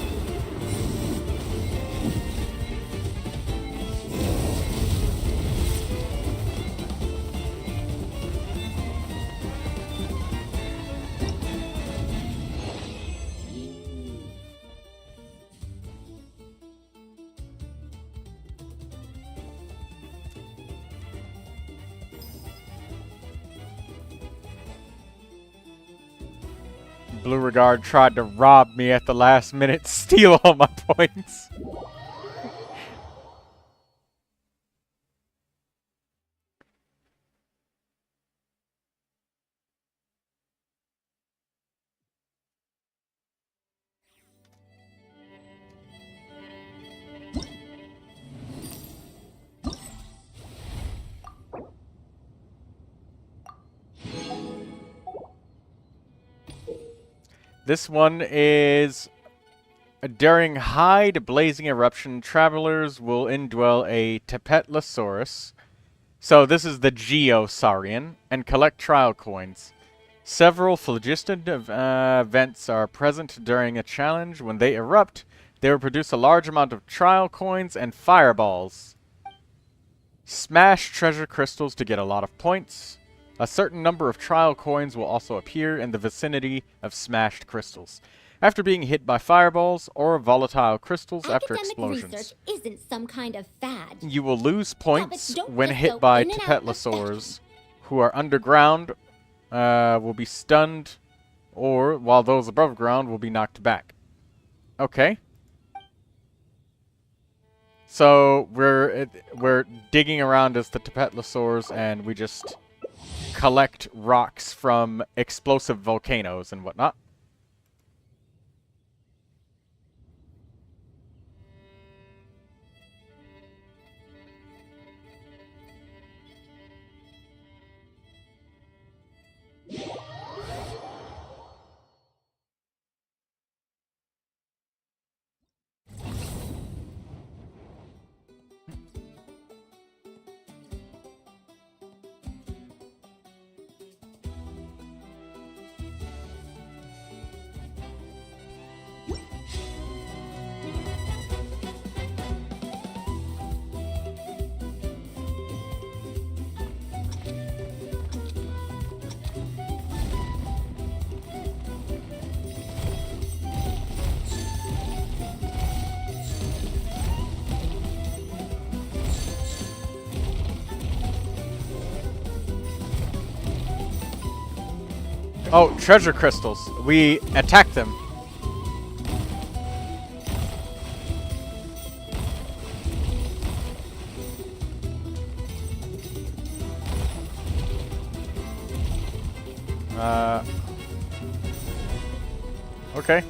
Blue Regard tried to rob me at the last minute, steal all my points. This one is during Hyde Blazing Eruption, travelers will indwell a Tapetlosaurus. So this is the Geosaurian, and collect trial coins. Several phlogiston events are present during a challenge. When they erupt, they will produce a large amount of trial coins and fireballs. Smash treasure crystals to get a lot of points. A certain number of trial coins will also appear in the vicinity of smashed crystals after being hit by fireballs or volatile crystals after explosions. Research isn't some kind of fad. You will lose points Don't when just hit go by in and out of Tapetlosaurs who are underground, will be stunned, or while those above ground will be knocked back. Okay. So we're digging around as the Tapetlosaurs, and we just collect rocks from explosive volcanoes and whatnot. Oh, treasure crystals. We attack them. Okay.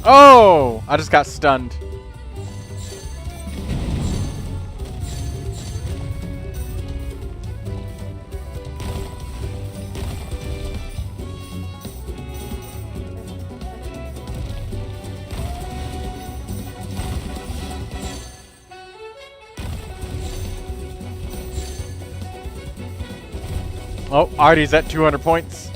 Oh! I just got stunned. Oh, Artie's at 200 points.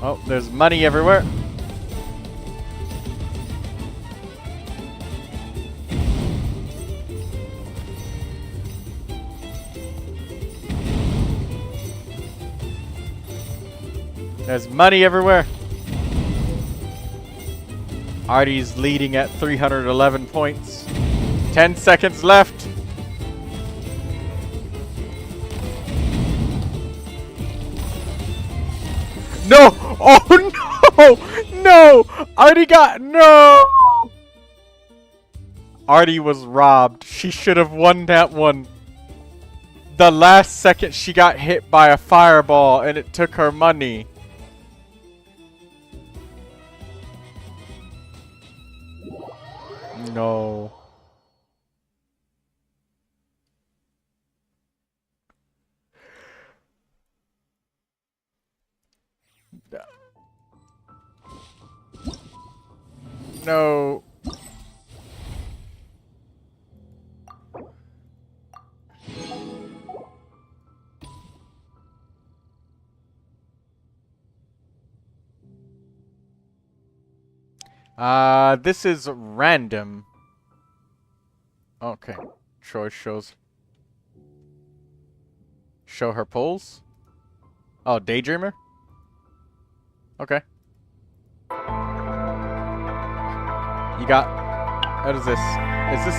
Oh, there's money everywhere. There's money everywhere. Artie's leading at 311 points. 10 seconds left. No! Oh no! No! Artie got no! Artie was robbed. She should have won that one. The last second she got hit by a fireball and it took her money. No. No. This is random. Okay. Choice shows. Show her pulls. Oh, Daydreamer? Okay. You got... What is this? Is this...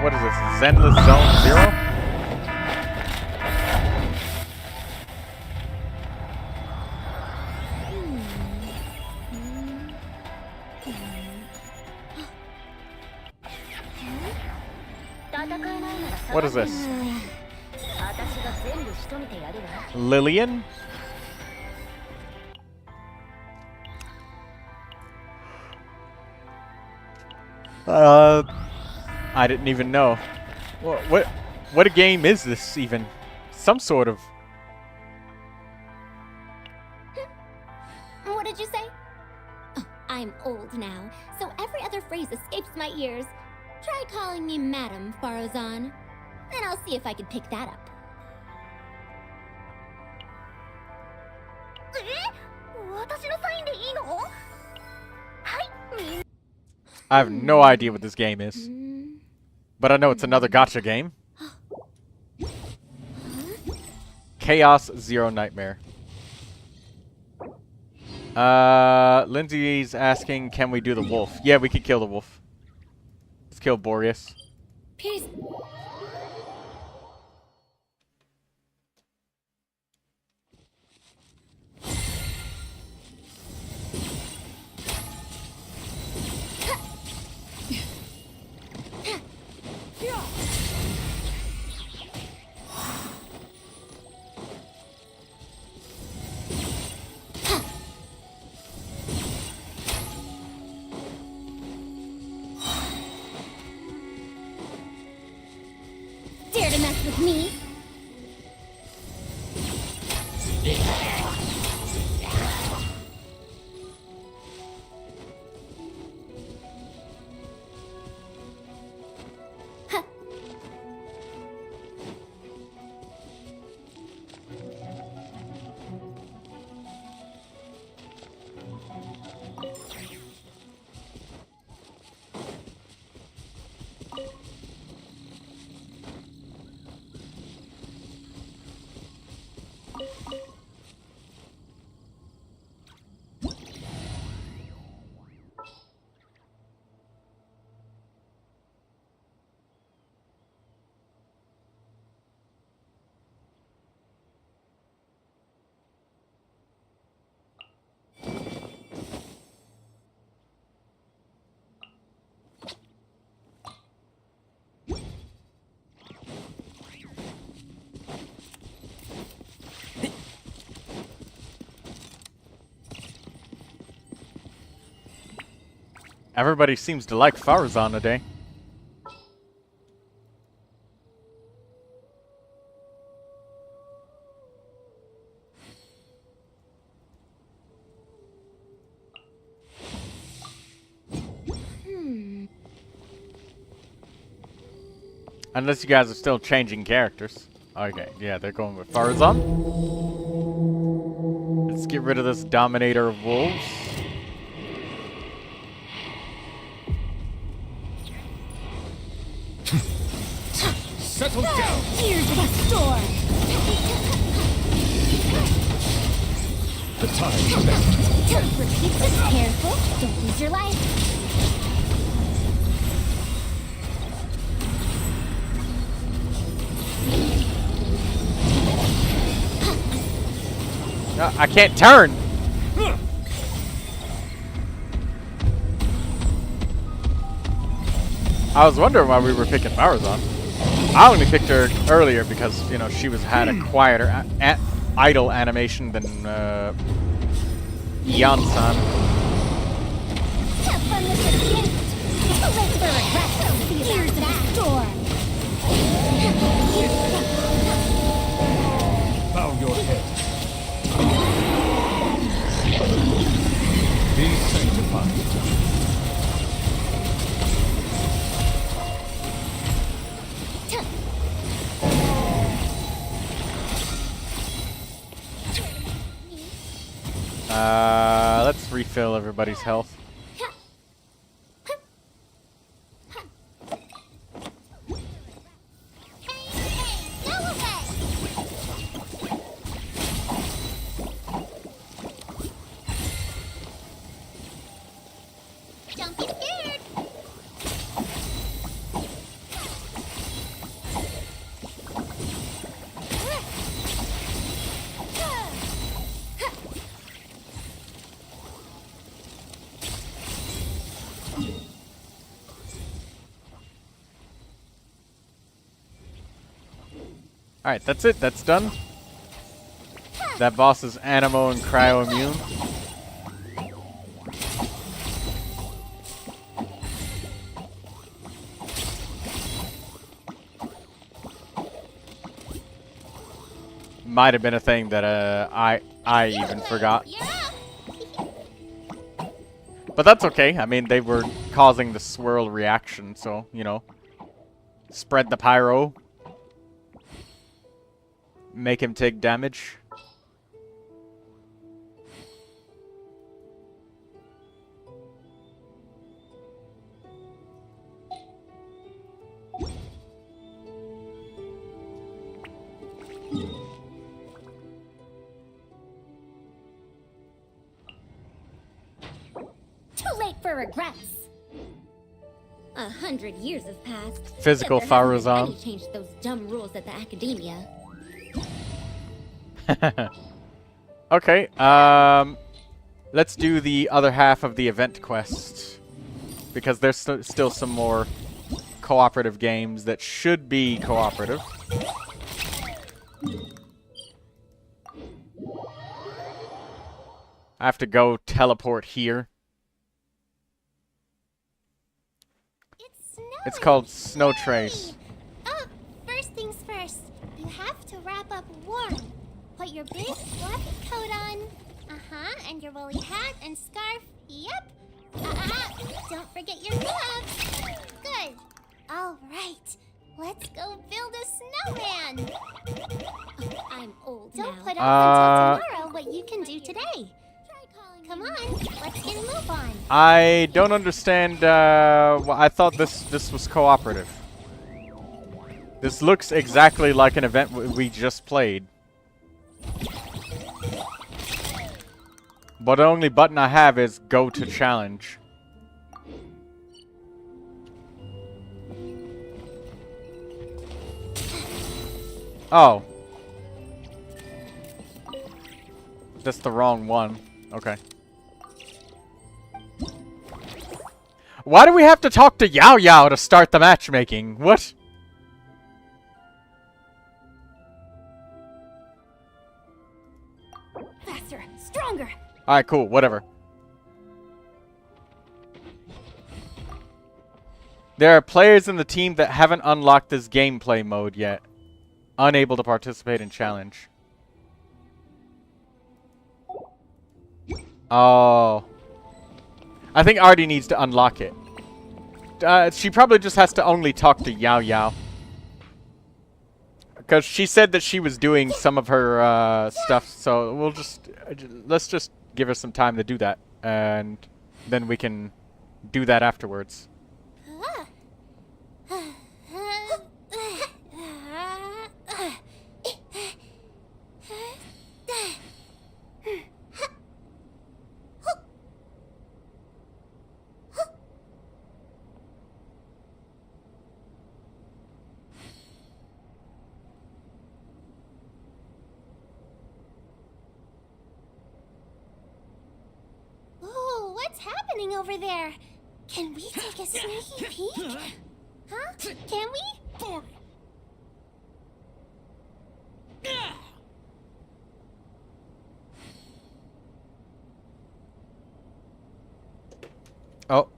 What is this? Zenless Zone 0? What is this? Lillian? I didn't even know. What a game is this even? Some sort of... What did you say? Oh, I'm old now, so every other phrase escapes my ears. Try calling me Madam Farozan. Then I'll see if I can pick that up. I have no idea what this game is. But I know it's another gacha game. Chaos Zero Nightmare. Lindsay's asking, can we do the wolf? Yeah, we could kill the wolf. Let's kill Boreas. Peace. Dare to mess with me? Everybody seems to like Faruzan today. Unless you guys are still changing characters. Okay, yeah, they're going with Faruzan. Let's get rid of this Dominator of Wolves. Settle down. Here's the storm. The time's left. Repeat this. Careful. Don't lose your life. I can't turn. I was wondering why we were picking Farazan. I only picked her earlier because, you know, she had a quieter idle animation than Yan-san. Have fun with the gift. Let's go regret. Here's the storm. Bow your head. Be sanctified. Let's refill everybody's health. Don't be scared. Alright, that's it. That's done. That boss is Animo and Cryo immune. Might have been a thing that I even forgot. But that's okay. I mean, they were causing the swirl reaction, so, you know, spread the pyro. Make him take damage. Too late for regrets. 100 years have passed. Physical Yet there hasn't been Farazan. any change to those dumb rules at the academia. Okay, let's do the other half of the event quest. Because there's still some more cooperative games that should be cooperative. I have to go teleport here. It's called Snow Trace. Oh, first things first. You have to wrap up warm. Put your big fluffy coat on. And your woolly hat and scarf. Yep. Don't forget your gloves. Good. All right. Let's go build a snowman. Oh, I'm old now. Don't put off until tomorrow what you can do today. Come on, let's get a move on. I don't understand, I thought this was cooperative. This looks exactly like an event we just played. But the only button I have is go to challenge. Oh. That's the wrong one. Okay. Why do we have to talk to Yao Yao to start the matchmaking? What? Faster, stronger. Alright, cool. Whatever. There are players in the team that haven't unlocked this gameplay mode yet. Unable to participate in challenge. Oh. I think Artie needs to unlock it. She probably just has to only talk to Yao Yao. Because she said that she was doing some of her stuff, so we'll just let's just give her some time to do that, and then we can do that afterwards. Ooh, what's happening over there? Can we take a sneaky peek? Huh? Can we? Oh.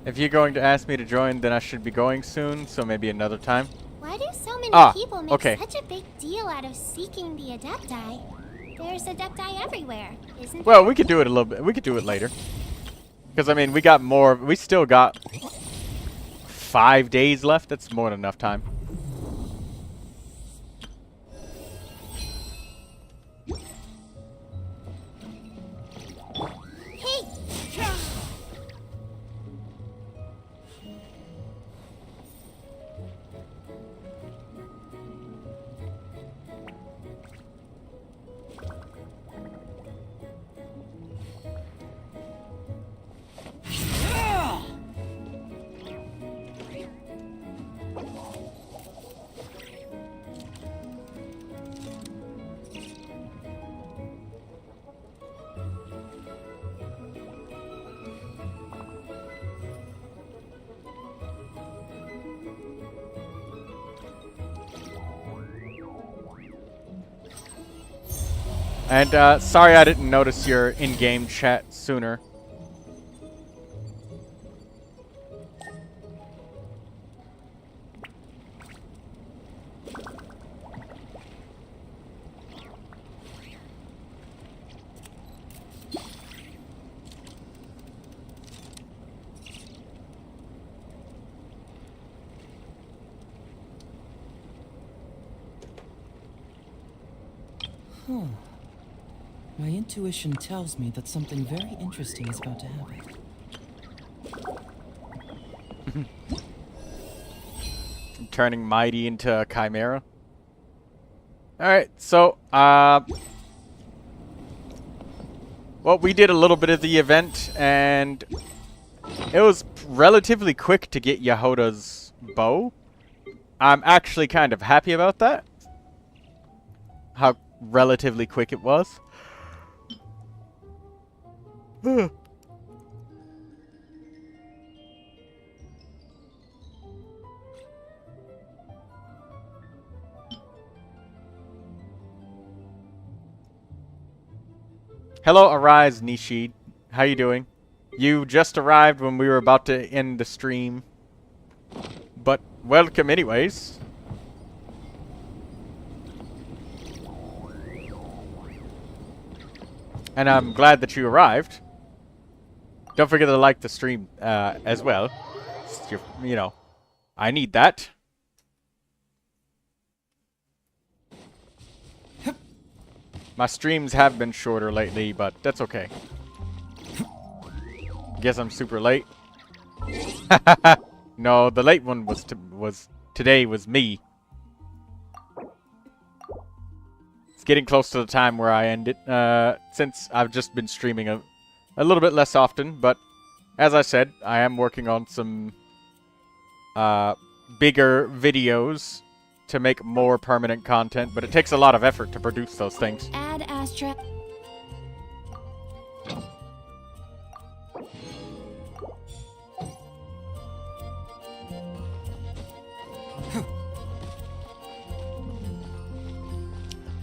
If you're going to ask me to join, then I should be going soon, so maybe another time. Why do so many people make okay. such a big deal out of seeking the Adepti? There's Adepti everywhere, isn't Well, there? we could do it a little bit. We could do it later. Because, I mean, we got more. We still got 5 days left. That's more than enough time. And sorry I didn't notice your in-game chat sooner. Huh. My intuition tells me that something very interesting is about to happen. Turning Mighty into a Chimera. Alright, so, well, we did a little bit of the event, and it was relatively quick to get Yahoda's bow. I'm actually kind of happy about that. How relatively quick it was. Hello, Arise Nishid. How you doing? You just arrived when we were about to end the stream. But welcome anyways. And I'm glad that you arrived. Don't forget to like the stream as well. You know, I need that. My streams have been shorter lately, but that's okay. Guess I'm super late. No, the late one was today was me. It's getting close to the time where I end it, since I've just been streaming a little bit less often, but as I said, I am working on some bigger videos to make more permanent content, but it takes a lot of effort to produce those things. Add Astra.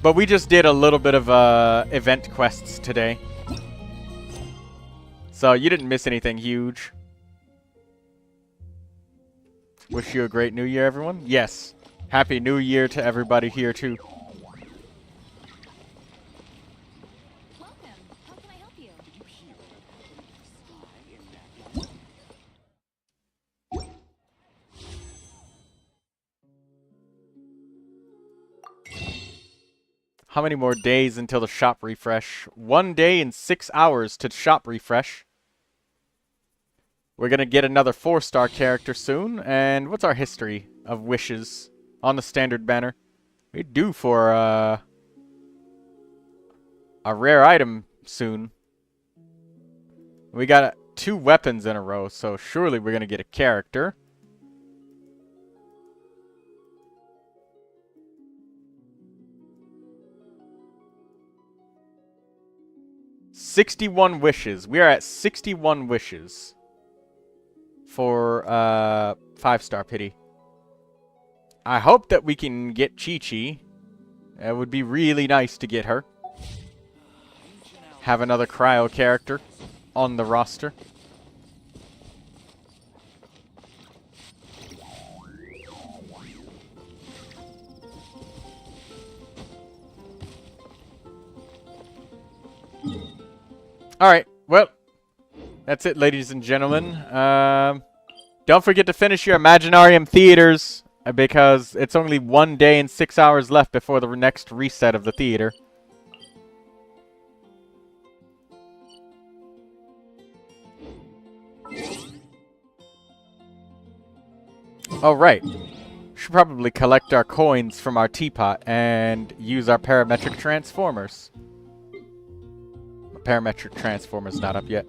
But we just did a little bit of event quests today. So you didn't miss anything huge. Wish you a great new year, everyone. Yes. Happy New Year to everybody here, too. Welcome. How can I help you? How many more days until the shop refresh? 1 day and 6 hours to shop refresh. We're going to get another 4-star character soon. And what's our history of wishes on the standard banner? We do for a rare item soon. We got 2 weapons in a row, so surely we're going to get a character. $61 wishes. We are at 61 wishes for 5-star pity. I hope that we can get Chi-Chi. It would be really nice to get her. Have another cryo character on the roster. Alright, well, that's it, ladies and gentlemen. Don't forget to finish your Imaginarium theaters, because it's only 1 day and 6 hours left before the next reset of the theater. Oh, right. Should probably collect our coins from our teapot and use our parametric transformers. Parametric transformer's not up yet.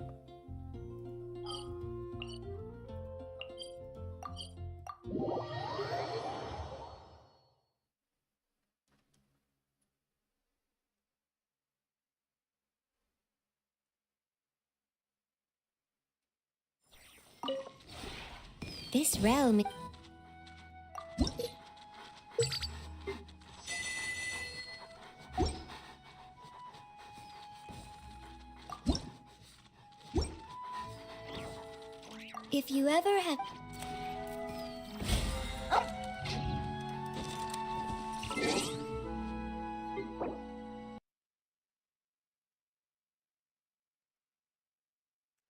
This realm... If you ever have...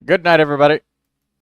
Good night, everybody.